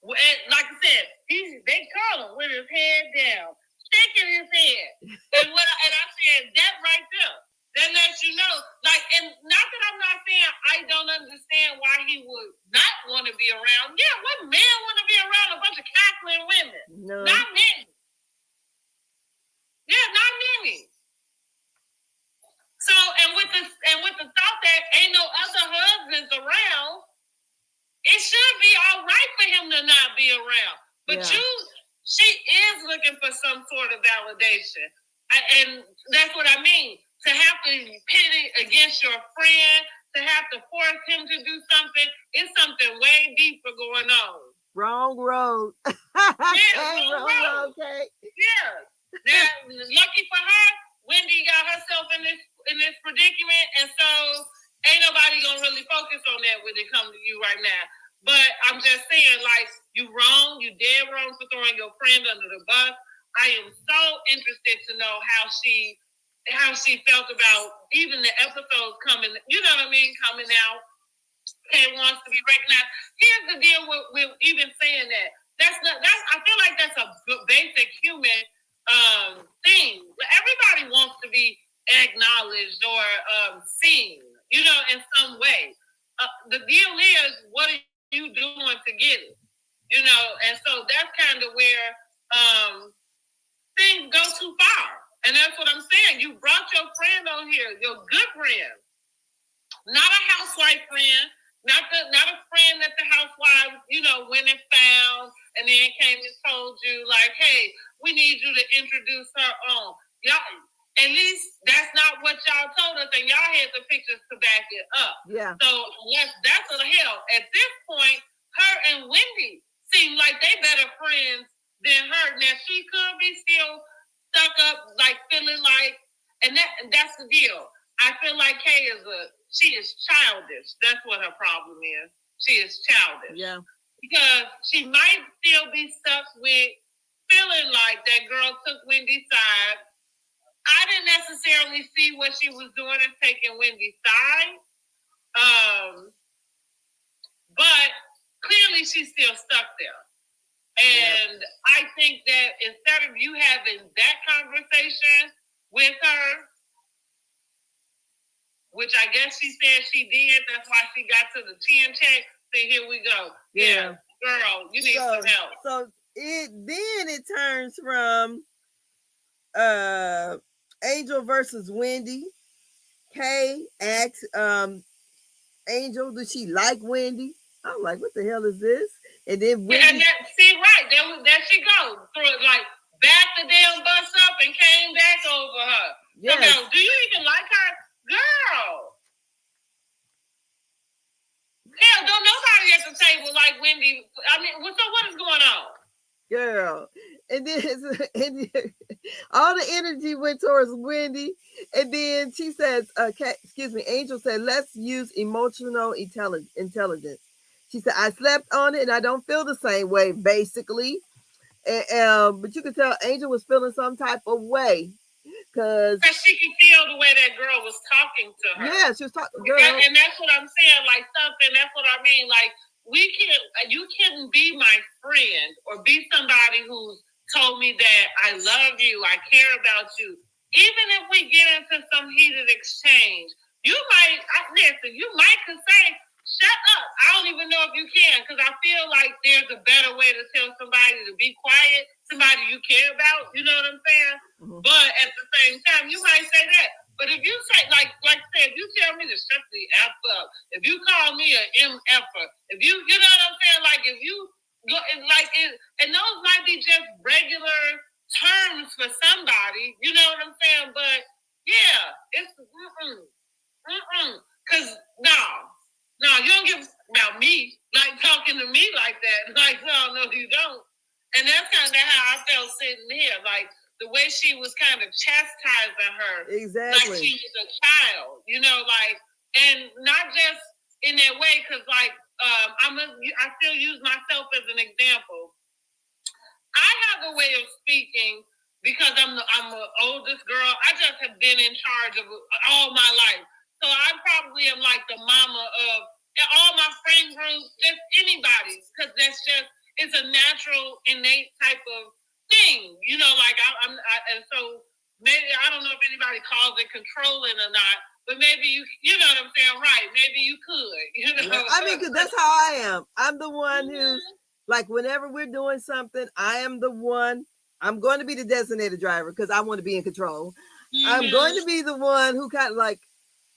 Like I said, they call him with his head down, shaking his head. And I said that right there. That lets you know, like, and not that I'm not saying I don't understand why he would not want to be around. Yeah, what man want to be around a bunch of cackling women? No. Not many. Yeah, not many. So, and with the thought that ain't no other husbands around, it should be all right for him to not be around. But she is looking for some sort of validation, and that's what I mean. To have to pit it against your friend, to have to force him to do something, it's something way deeper going on. Wrong road. Wrong road. Okay. Yeah. Now, lucky for her, Wendy got herself in this predicament, and so ain't nobody gonna really focus on that when it comes to you right now. But I'm just saying, like, you wrong, you dead wrong for throwing your friend under the bus. I am so interested to know how she felt about even the episodes coming, coming out. Kay wants to be recognized. Here's the deal with even saying that. I feel like that's a basic human thing. Everybody wants to be acknowledged or seen, in some way. The deal is, what are you doing to get it? And so that's kind of where things go too far. And that's what I'm saying. You brought your friend on here, your good friend, not a housewife friend, not a friend that the housewives, went and found and then came and told you, like, hey, we need you to introduce her on. Y'all, at least that's not what y'all told us, and y'all had the pictures to back it up. Yeah. So yes, that's a hell. At this point, her and Wendy seem like they better friends than her. Now she could be still stuck up, like feeling like, and that's the deal. I feel like Kay she is childish. That's what her problem is. She is childish. Yeah. Because she might still be stuck with feeling like that girl took Wendy's side. I didn't necessarily see what she was doing as taking Wendy's side, But clearly she's still stuck there. And I think that instead of you having that conversation with her, which I guess she said she did, that's why she got to the 10 check. So here we go. Yeah, girl, you need some help. So it turns from Angel versus Wendy. Kay asks Angel, does she like Wendy? I'm like, what the hell is this? And then Wendy, and there she goes through it, like backed the damn bus up and came back over her. Yes. So now, do you even like her? Girl. Hell, don't nobody at the table like Wendy. I mean, so what is going on? Girl. And then all the energy went towards Wendy. And then she says, Angel said, let's use emotional intelligence. She said, I slept on it and I don't feel the same way, basically. But you could tell Angel was feeling some type of way. Because she could feel the way that girl was talking to her. Yeah, she was talking to her. And that's what I'm saying. Like something, that's what I mean. Like, you can't be my friend or be somebody who's told me that I love you, I care about you. Even if we get into some heated exchange, you might could say, shut up. I don't even know if you can, because I feel like there's a better way to tell somebody to be quiet, somebody you care about, you know what I'm saying? Mm-hmm. But at the same time, you might say that. But if you say, like I said, if you tell me to shut the F up, if you call me an MFer, if you know what I'm saying? Like, if you go, and those might be just regular terms for somebody, you know what I'm saying? But yeah, it's because no, you don't give about me, like talking to me like that. Like, no, you don't. And that's kind of how I felt sitting here, like the way she was kind of chastising her, exactly, like she was a child, you know, like, and not just in that way, because like I still use myself as an example. I have a way of speaking because I'm the oldest girl. I just have been in charge of all my life. So I probably am like the mama of all my friend groups, just anybody, because it's a natural, innate type of thing, you know, like and so maybe, I don't know if anybody calls it controlling or not, but maybe you know what I'm saying, right? Maybe you could, you know. I mean, because that's how I am. I'm the one who's like, whenever we're doing something, I am the one. I'm going to be the designated driver because I want to be in control. Mm-hmm. I'm going to be the one who kind of like,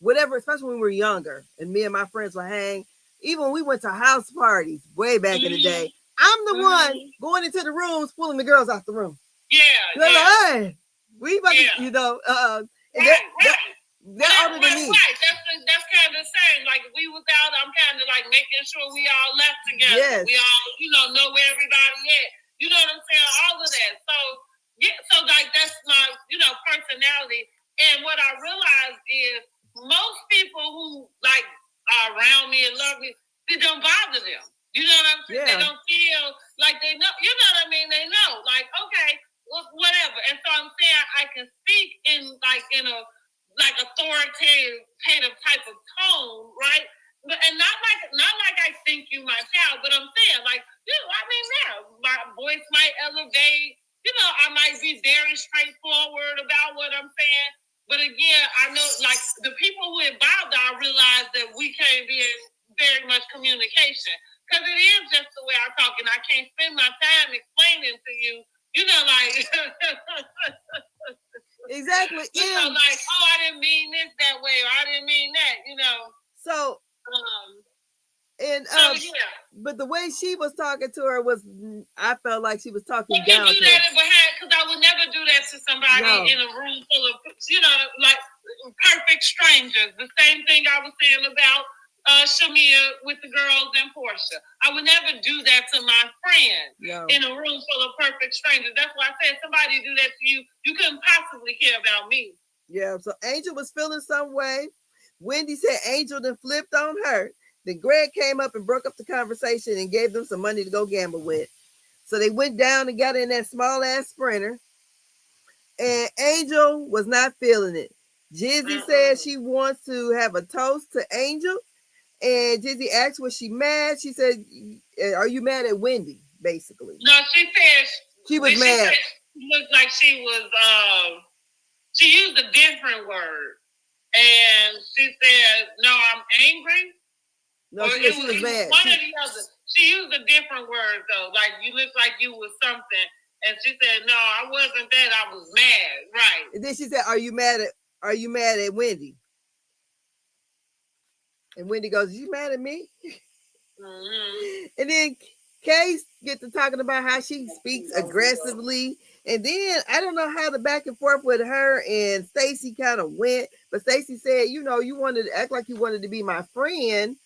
whatever, especially when we were younger and me and my friends would hang. Even when we went to house parties way back in the day, I'm the one going into the rooms, pulling the girls out the room. Yeah. Like, hey, we about to, you know, they're older than me. Right. That's kind of the same. Like, we was out, I'm kind of like making sure we all left together. Yes. We all, know where everybody at. You know what I'm saying? All of that. So, yeah, so like that's my, personality. And what I realized is most people who like are around me and love me, it don't bother them. You know what I'm saying? Yeah. They don't feel like they know. You know what I mean? They know. Like, okay, whatever. And so I'm saying I can speak in a authoritative type of tone, right? But and not like I think you my child, but I'm saying like, my voice might elevate. I might be very straightforward about what I'm saying. But again, I know like the people who involved, I realize that we can't be in very much communication. Because it is just the way I talk, and I can't spend my time explaining to you, like... Exactly. Like, oh, I didn't mean this that way, or I didn't mean that, So... But the way she was talking to her was, I felt like she was talking down to her. Because I would never do that to somebody in a room full of, like perfect strangers. The same thing I was saying about Shamia with the girls and Portia. I would never do that to my friend in a room full of perfect strangers. That's why I said somebody do that to you, you couldn't possibly care about me. Yeah, so Angel was feeling some way. Wendy said Angel then flipped on her. Then Greg came up and broke up the conversation and gave them some money to go gamble with. So they went down and got in that small ass Sprinter. And Angel was not feeling it. Jizzy said she wants to have a toast to Angel. And Dizzy asked, was she mad? She said, are you mad at Wendy, basically? No, she said she was mad. She looked like she was, she used a different word. And she said, no, I'm angry. No, she was mad. One or the other. She used a different word, though. Like, you look like you was something. And she said, no, I wasn't that. I was mad. Right. And then she said, are you mad at Wendy? And Wendy goes, "Are you mad at me?" Mm-hmm. And then Kay gets to talking about how she speaks aggressively. And then I don't know how the back and forth with her and Stacy kind of went. But Stacy said, you wanted to act like you wanted to be my friend.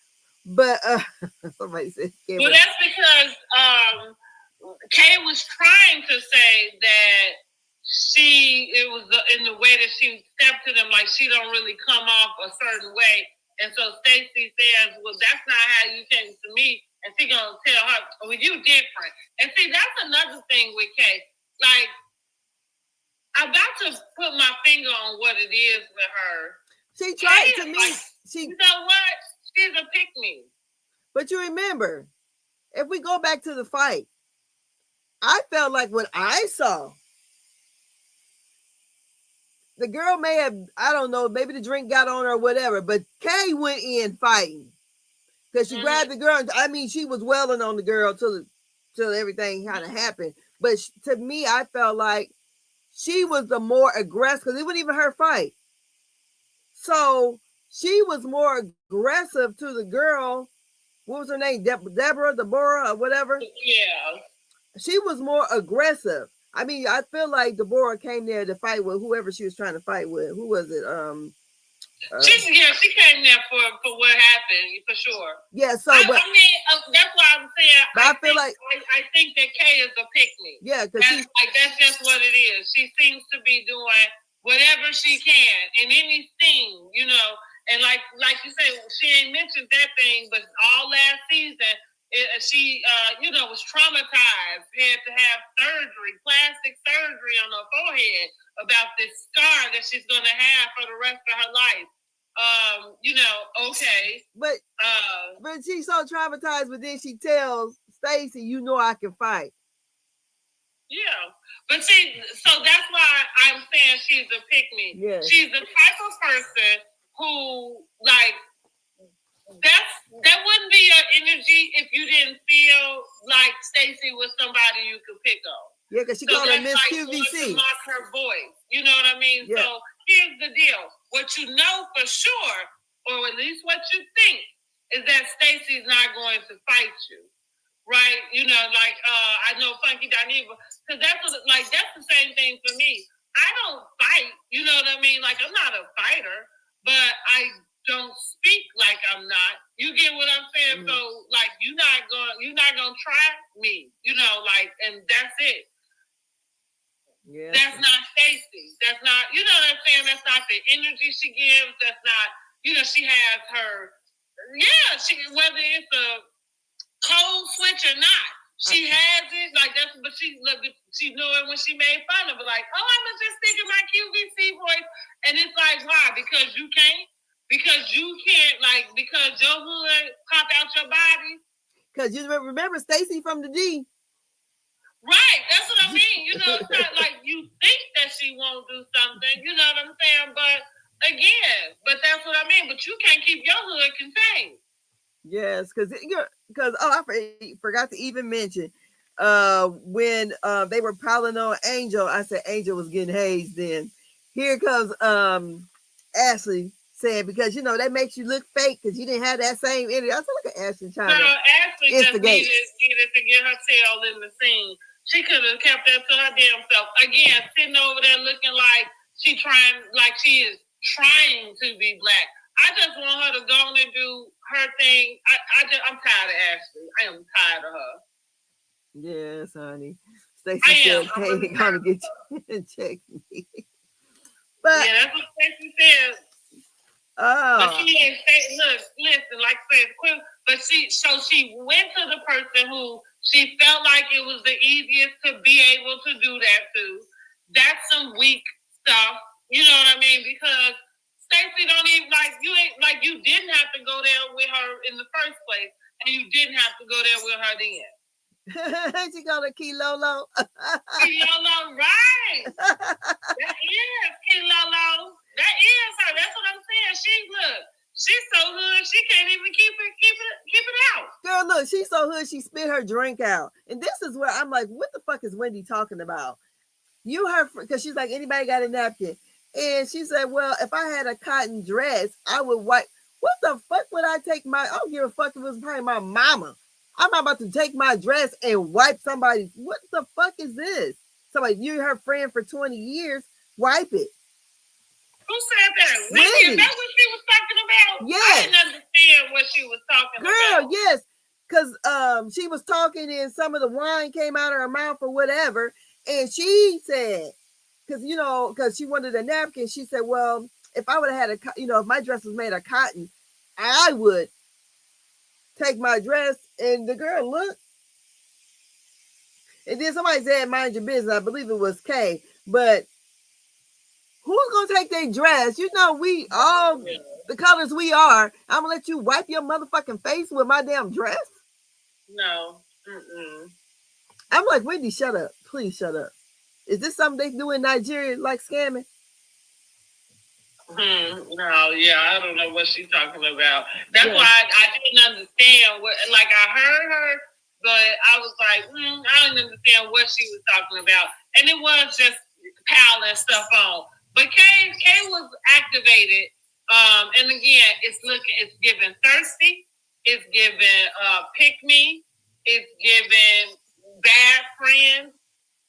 But somebody said, well, that's because Kay was trying to say that it was in the way that she stepped to them, like she don't really come off a certain way. And so Stacy says, well, that's not how you came to me. And she gonna tell her, well, you different. And see, that's another thing with Kay. Like, I got to put my finger on what it is with her. She tried to me. Like, you know what? She's a pick-me. But you remember, if we go back to the fight, I felt like what I saw, the girl may have, I don't know, maybe the drink got on her or whatever, but Kay went in fighting. Because she grabbed the girl. I mean, she was welling on the girl till everything kind of happened. But to me, I felt like she was the more aggressive, because it wasn't even her fight. So she was more aggressive to the girl. What was her name? Deborah, or whatever? Yeah. She was more aggressive. I mean, I feel like Deborah came there to fight with whoever she was trying to fight with. Who was it? She came there for what happened, for sure. Yeah, so I mean, that's why I'm saying. But I feel like I think that Kay is a pick-me. Yeah, because that's just what it is. She seems to be doing whatever she can in any scene, And like you said, she ain't mentioned that thing, but all last season, she was traumatized. Had to have plastic surgery on her forehead about this scar that she's going to have for the rest of her life. Okay. But she's so traumatized, but then she tells Stacy, I can fight. Yeah. But see, so that's why I'm saying she's a pick-me. Yeah. She's the type of person who, like, that wouldn't be your energy if you didn't feel like Stacy was somebody you could pick on. Yeah, because she called her Miss QVC. To mock her voice. You know what I mean? Yeah. So here's the deal. What you know for sure, or at least what you think, is that Stacy's not going to fight you. Right? I know Funky Dineva, because that's the same thing for me. I don't fight, you know what I mean? Like, I'm not a fighter, but I don't speak like I'm not. You get what I'm saying? Mm-hmm. So, like, you're not gonna try me, and that's it. Yeah. That's not Stacy. That's not, you know what I'm saying? That's not the energy she gives. That's not, she has her, whether it's a cold switch or not, she has it. Like, that's, but she knew it when she made fun of it. Like, oh, I'm just thinking my QVC voice. And it's like, why? Because you can't? Because you can't, because your hood pop out your body? Because you remember Stacy from the D. Right, that's what I mean. It's not like you think that she won't do something, you know what I'm saying? But that's what I mean. But you can't keep your hood contained. Yes, because I forgot to even mention when they were piling on Angel, I said Angel was getting hazed. Then here comes Ashley saying, because that makes you look fake because you didn't have that same energy. I said, look at Ashley trying to Ashley instigate. Just needed to get her tail in the scene. She could have kept that to her damn self. Again, sitting over there looking like she is trying to be black. I just want her to go and do her thing. I'm tired of Ashley. I am tired of her. Yes, honey. Stacey said, "Hey, gonna get you and check me." But yeah, that's what Stacey said. Oh. But she ain't say, look, listen, like I said, quick. But she went to the person who she felt like it was the easiest to be able to do that to. That's some weak stuff. You know what I mean? Because Stacey don't even you didn't have to go there with her in the first place, and you didn't have to go there with her then. She called her Kilolo. Kilolo, right? That is Kilolo. That is her. That's what I'm saying. She's so hood she can't even keep it out. Girl, look, she's so hood she spit her drink out, and this is where I'm like, what the fuck is Wendy talking about? You heard, because she's like, anybody got a napkin? And she said, well, if I had a cotton dress, I would wipe. What the fuck would I take I don't give a fuck if it was probably my mama. I'm not about to take my dress and wipe somebody's. What the fuck is this? Somebody, you're her friend for 20 years, wipe it. Who said that? Wendy. Is that what she was talking about? Yes. I didn't understand what she was talking about. Girl, yes. Because she was talking and some of the wine came out of her mouth or whatever. And she said, because she wanted a napkin, she said, well, if I would have had if my dress was made of cotton, I would take my dress. And the girl looked. And then somebody said, mind your business. I believe it was Kay. But who's going to take their dress? We all the colors we are. I'm going to let you wipe your motherfucking face with my damn dress? No. Mm-mm. I'm like, Wendy, shut up. Please shut up. Is this something they do in Nigeria, like scamming? No, yeah, I don't know what she's talking about. That's why I didn't understand what. Like, I heard her, but I was like, I didn't understand what she was talking about, and it was just piling stuff on. But Kay was activated, and again, it's giving thirsty, it's giving pick me, it's giving bad friends.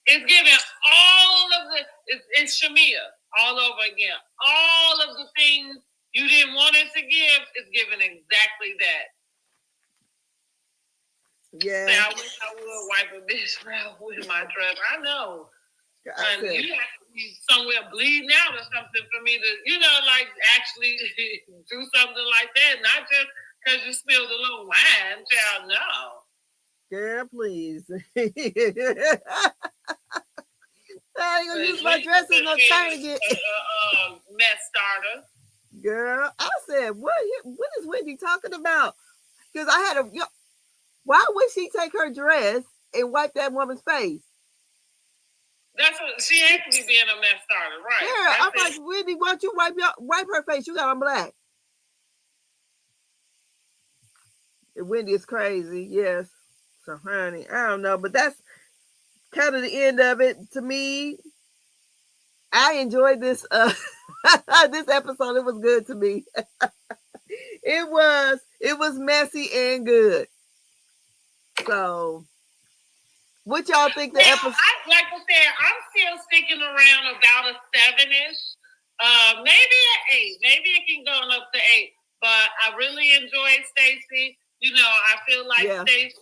It's giving all of it's Shamia all over again. All of the things you didn't want it to give is giving exactly that. Yeah. I wish I would wipe a bitch out with my dress. I know. You have to be somewhere bleeding out or something for me to, actually do something like that. Not just because you spilled a little wine, child, no. Girl, please. I ain't gonna use my dress as no target. Mess starter. Girl, I said, what is Wendy talking about? Because I had why would she take her dress and wipe that woman's face? That's what she actually being a mess starter, right? Yeah, I'm like, Wendy, why don't you wipe her face? You got on black. And Wendy is crazy, yes. So, honey, I don't know, but that's kind of the end of it. To me, I enjoyed this this episode. It was good to me. It was messy and good. So, what y'all think the episode? Like I said, I'm still sticking around about a 7-ish, maybe an 8. Maybe it can go up to 8. But I really enjoyed Stacey. I feel like Stacey is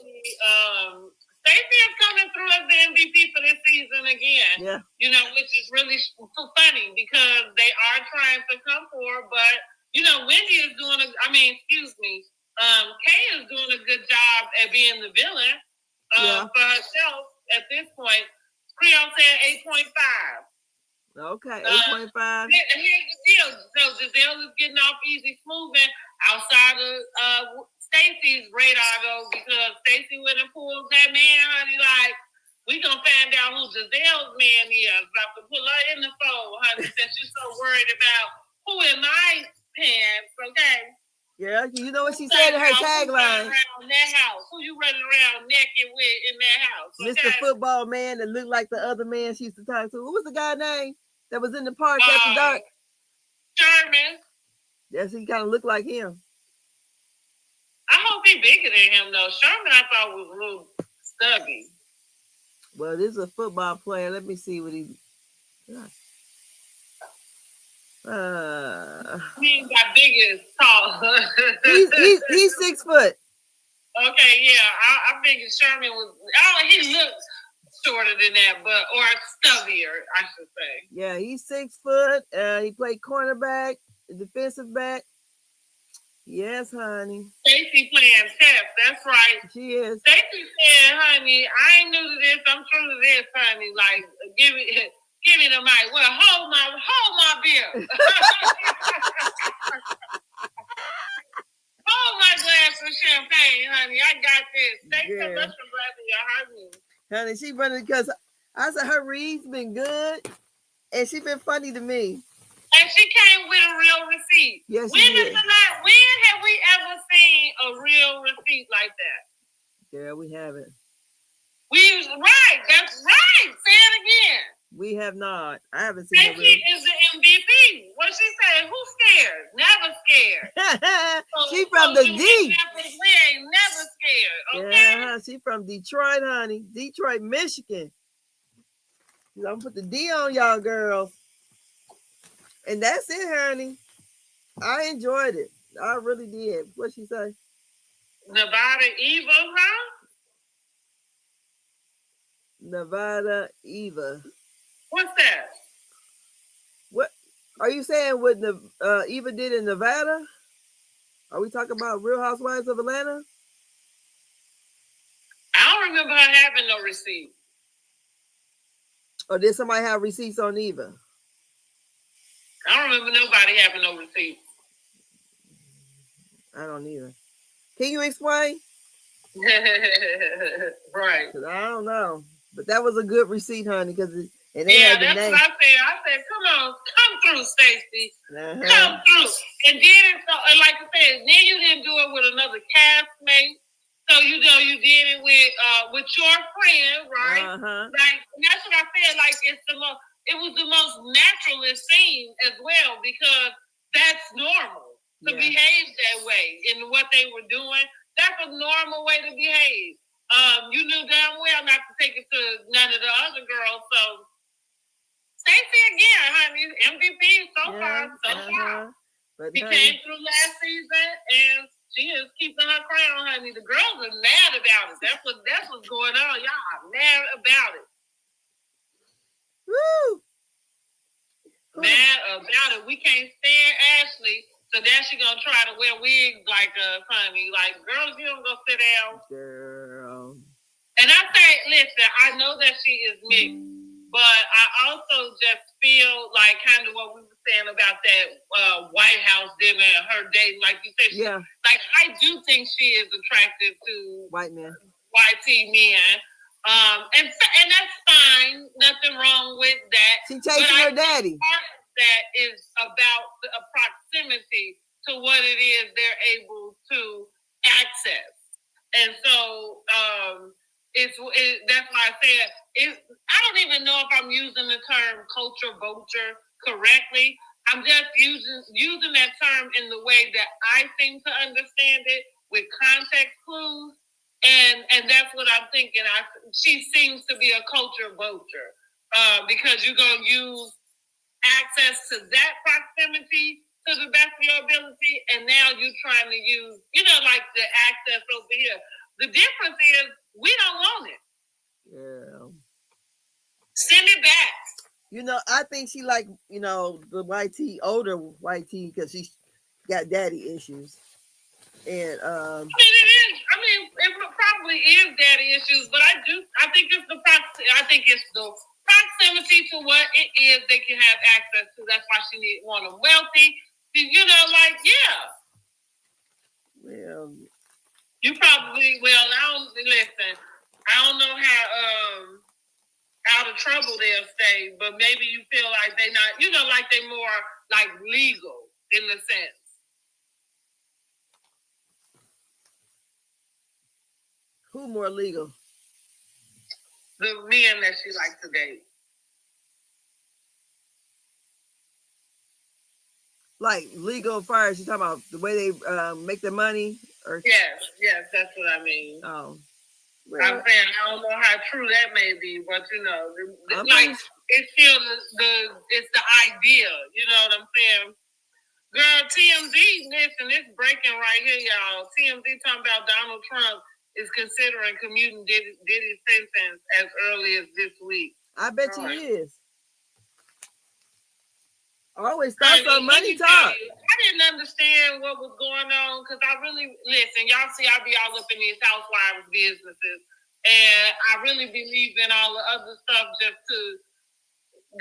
coming through as the MVP for this season again. Yeah. Which is really funny because they are trying to come forward, but Wendy is doing Kay is doing a good job at being the villain for herself at this point. Creole said 8.5. Okay, 8.5. Here's the deal. So Giselle is getting off easy smoothing outside of Stacey's radar though, because Stacey went and pulled that man, honey, like, we gonna find out who Giselle's man is. About to pull her in the fold, honey, since you're so worried about who in my pants, okay? Yeah, you know what she said in her tagline. Around that house. Who you running around naked with in that house? Okay? Mr. Football Man that looked like the other man she used to talk to. Who was the guy name that was in the park after dark? Sherman. Yes, he kind of looked like him. I hope he bigger than him though. Sherman I thought was a little stubby. Well, this is a football player. Let me see what he. He ain't got big as tall. he's 6 foot. Okay, yeah. I think Sherman was. He looked shorter than that, or stubbier, I should say. Yeah, he's 6 foot. He played cornerback, defensive back. Yes, honey. Stacey playing chess. That's right. She is. Stacey said, honey, I ain't new to this. I'm true to this, honey. Like, give Give me the mic. Well, hold my beer. Hold my glass of champagne, honey. I got this. Thanks so much for grabbing your honey. Honey, she running because I said her read's been good, and she been funny to me. And she came with a real receipt. Yes, when have we ever seen a real receipt like that? Yeah, we haven't. Right. That's right. Say it again. We have not. I haven't seen. And she is the MVP. What she said? Who's scared? Never scared. She from the D. We ain't never scared. Okay. Yeah, she from Detroit, honey. Detroit, Michigan. I'm gonna put the D on y'all, girls. And that's it, honey. I enjoyed it. I really did. What she say? Nevada Eva, huh? Nevada Eva. What's that? What are you saying? What Eva did in Nevada? Are we talking about Real Housewives of Atlanta? I don't remember her having no receipt. Or did somebody have receipts on Eva? I don't remember nobody having no receipt. I don't either. Can you explain? Right. Because I don't know. But that was a good receipt, honey. Because that's what I said. I said, come through, Stacey. Come through. And then, like I said, then you didn't do it with another castmate. So you did it with your friend, right? Like that's what I said. Like it was the most naturalist scene as well because that's normal to behave that way in what they were doing. That's a normal way to behave. You knew damn well not to take it to none of the other girls. So Stacey again, honey, MVP so far. But she came through last season and she is keeping her crown, honey. The girls are mad about it. That's what's going on. Y'all are mad about it. Woo! Mad about it. We can't stand Ashley, so now she gonna try to wear wigs like us, honey. Like, girls, you don't go sit down. Girl. And I say, listen, I know that she is mixed, but I also just feel like kind of what we were saying about that White House dinner and her dating, like you said. Like, I do think she is attracted to white men, YT men. And that's fine. Nothing wrong with that. She chasing her daddy. Part of that is about a proximity to what it is they're able to access. And so that's why I said I don't even know if I'm using the term culture vulture correctly. I'm just using that term in the way that I seem to understand it with context clues. And that's what I'm thinking. She seems to be a culture vulture because you're going to use access to that proximity to the best of your ability, and now you're trying to use, like the access over here. The difference is we don't want it. Yeah. Send it back. I think she like, the YT, older YT, because she's got daddy issues. And it probably is daddy issues, but I think it's the proximity to what it is they can have access to. That's why she want them wealthy. Well, you probably I don't know how out of trouble they'll stay, but maybe you feel like they not, like they more like legal in the sense. Who more legal? The men that she likes to date. Like legal as far as you talking about the way they make their money? Or... Yes, that's what I mean. Oh. Well, I'm saying I don't know how true that may be, but it's still it's the idea. You know what I'm saying? Girl, TMZ, listen, it's breaking right here, y'all. TMZ talking about Donald Trump is considering commuting Diddy's sentence as early as this week. I bet you is. I always thought so. Money talk. I didn't understand what was going on because I really y'all see I be all up in these housewives businesses, and I really believe in all the other stuff just to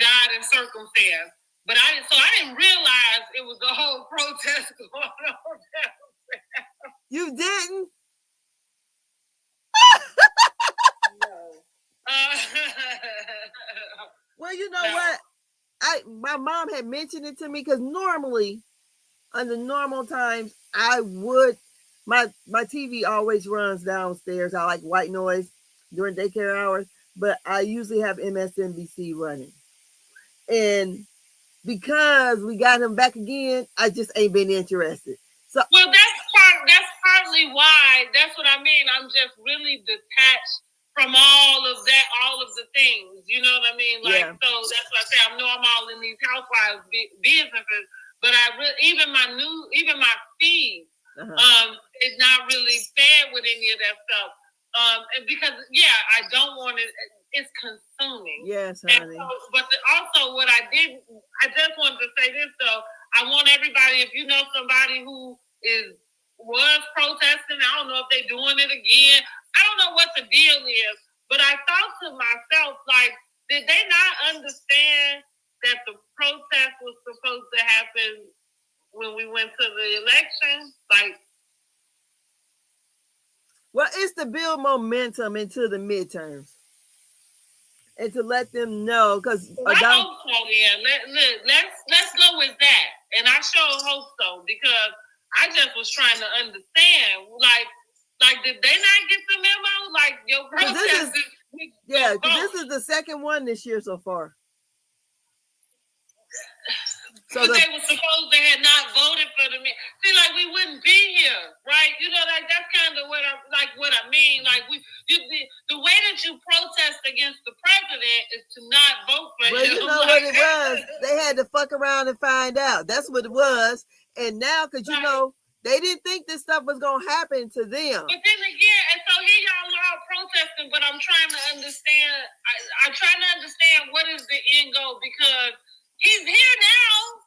God and circumstance. But I didn't realize it was the whole protest going on. You didn't? No. Well, you know what? My mom had mentioned it to me because normally, under normal times, I would my TV always runs downstairs. I like white noise during daycare hours, but I usually have MSNBC running. And because we got him back again, I just ain't been interested. So well, that's partly why. That's what I mean. I'm just really detached from all of the things. You know what I mean? Like, so that's what I say. I know I'm all in these housewives businesses, but even my feed is not really fair with any of that stuff. And because I don't want it. It's consuming. Yes, honey. But also, what I just wanted to say this though. I want everybody, if you know somebody who was protesting, I don't know if they're doing it again. I don't know what the deal is, but I thought to myself, like, did they not understand that the protest was supposed to happen when we went to the election? Like, well, it's to build momentum into the midterms. And to let them know, because I hope so. Yeah, let's go with that. And I sure hope so, because I just was trying to understand, like did they not get the memo? Like your protest this is the second one this year so far. So they were supposed to have not voted for the man. See, like we wouldn't be here, right? You know, like that's kind of what I mean. Like the way that you protest against the president is to not vote for him. Well, you know what it was? They had to fuck around and find out. That's what it was. And now, because you know, they didn't think this stuff was gonna happen to them. But then again, and so here y'all are protesting, but I'm trying to understand. I'm trying to understand what is the end goal, because he's here now.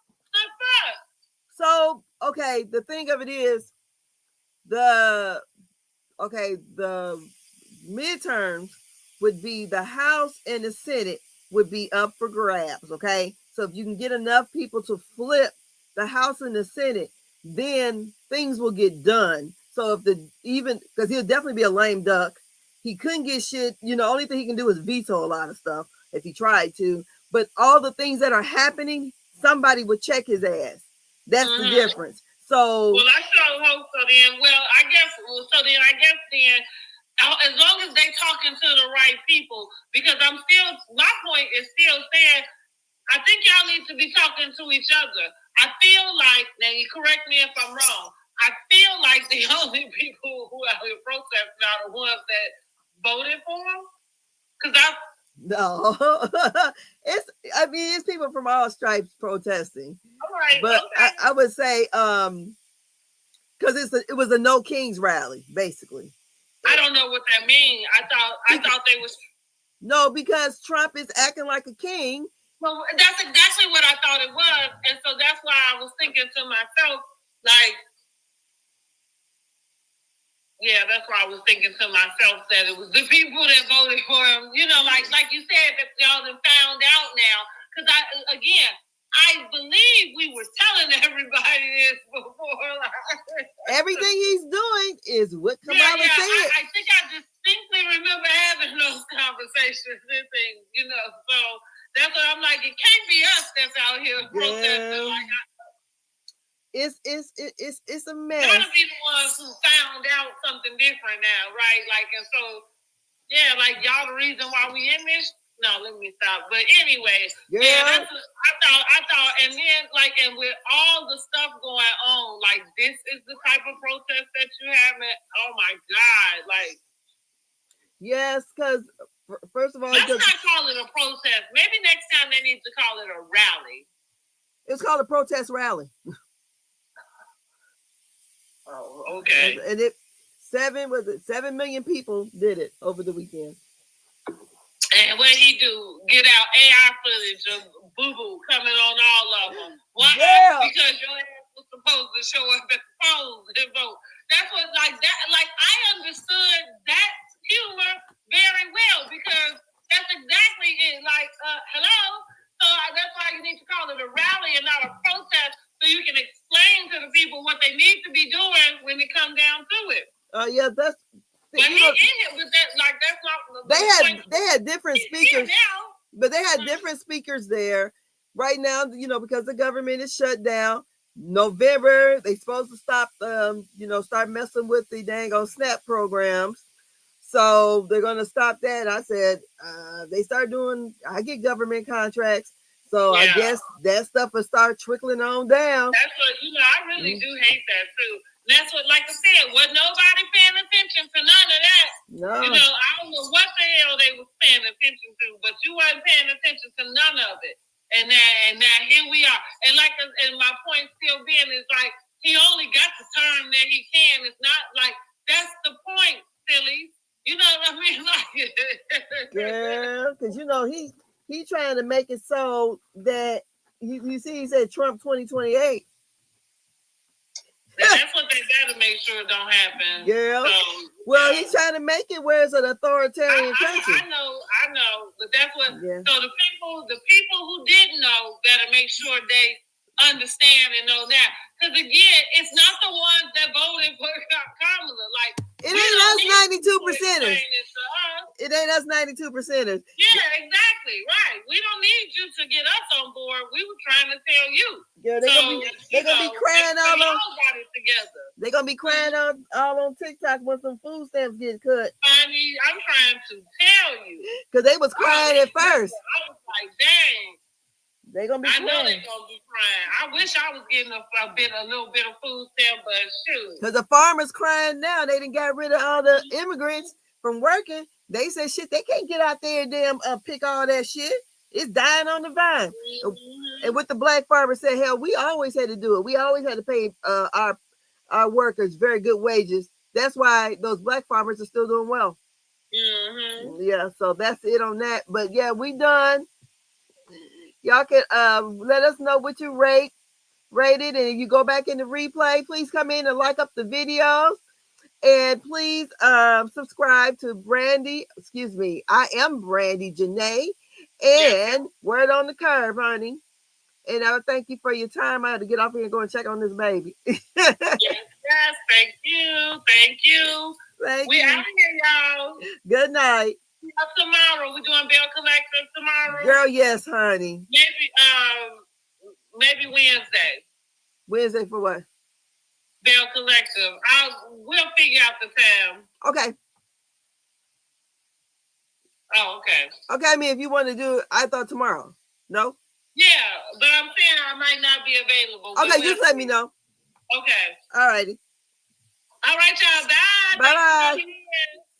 So, okay, the thing of it is, the midterms would be the House and the Senate would be up for grabs, okay? So if you can get enough people to flip the House and the Senate, then things will get done. So because he'll definitely be a lame duck. He couldn't get shit, only thing he can do is veto a lot of stuff if he tried to. But all the things that are happening, somebody would check his ass. That's the difference. So well, I sure hope so then. Well, I guess as long as they talking to the right people, because my point is still saying, I think y'all need to be talking to each other. I feel like, now you correct me if I'm wrong, I feel like the only people who are protesting are the ones that voted for him. No, it's people from all stripes protesting. All right, but okay. I would say, because it was a No Kings rally, basically. I don't know what that means. I thought they was no, because Trump is acting like a king. Well, that's exactly what I thought it was, and so that's why I was thinking to myself, like. Yeah, that's why I was thinking to myself that it was the people that voted for him. You know, like you said, that y'all have found out now. Because I believe we were telling everybody this before. Everything he's doing is what Kamala said. I think I distinctly remember having those conversations and things. So that's what I'm like. It can't be us that's out here protesting like that. It's a mess. Gotta be the ones who found out something different now, right? Like, and so, like y'all the reason why we in this. No, let me stop. But anyway, I thought, and then and with all the stuff going on, like this is the type of protest that you having. Oh my God, like. Yes, because first of all, let's not call it a protest. Maybe next time they need to call it a rally. It's called a protest rally. Oh, okay. And 7 million people did it over the weekend. And what he do? Get out AI footage of Boo Boo coming on all of them. Why? Yeah. Because your ass was supposed to show up at the polls and vote. That's what like that. Like I understood that humor very well, because that's exactly it. Like, hello. So That's why you need to call it a rally and not a protest, so you can explain to the people what they need to be doing when it comes down to it. Yeah, that's. But he in it with that, like that's not. They had different speakers, but they had different speakers there. Right now, because the government is shut down. November, they supposed to stop, start messing with the dang on SNAP programs. So they're gonna stop that. I said, they start doing. I get government contracts, so I guess that stuff will start trickling on down. That's what I really do hate that too. That's what, like I said, was nobody paying attention to none of that. No. I don't know what the hell they was paying attention to, but you wasn't paying attention to none of it. And now here we are. And my point still being is like he only got the time that he can. It's not like that's the point, silly. You know what I mean? Like, yeah, because he trying to make it so that you see he said Trump 2028. That's what they better make sure don't happen. Yeah. So, he's trying to make it where it's an authoritarian country. I know, but that's what. Yeah. So the people who didn't know better make sure they understand and know that. Because again, it's not the ones that voted for Kamala. Like it ain't us 92%ers. It ain't us 92%ers. Yeah, exactly. Right. We don't need you to get us on board. We were trying to tell you. Yeah, they're gonna be crying all on. Got it together. They're gonna be crying all on TikTok when some food stamps get cut. Honey, I'm trying to tell you. Because they was crying at first. I was like, dang. They're gonna be crying. I know they're gonna be crying. I wish I was getting a little bit of food stamp, but shoot. Because the farmers crying now. They done got rid of all the immigrants from working. They said shit, they can't get out there and pick all that shit. It's dying on the vine. Mm-hmm. And with the black farmers said, hell, we always had to do it. We always had to pay our workers very good wages. That's why those black farmers are still doing well. Mm-hmm. Yeah, so that's it on that. But yeah, we done. Y'all can let us know what you rated, and you go back in the replay. Please come in and like up the videos. And please subscribe to Brandy. Excuse me. I am BRANDIJENAE. And Word on the Curve, honey. And I thank you for your time. I had to get off here and go and check on this baby. yes, thank you. Thank you. We out here, y'all. Good night. Tomorrow. We're doing Bell Collective tomorrow. Girl, yes, honey. Maybe Wednesday. Wednesday for what? Bell Collective. We'll figure out the time. Okay. Oh, okay. Okay, I mean, if you want to do it, I thought tomorrow. No? Yeah, but I'm saying I might not be available. Okay, just let me know. Okay. All righty. All right, y'all. Bye. Bye-bye.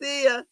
See ya.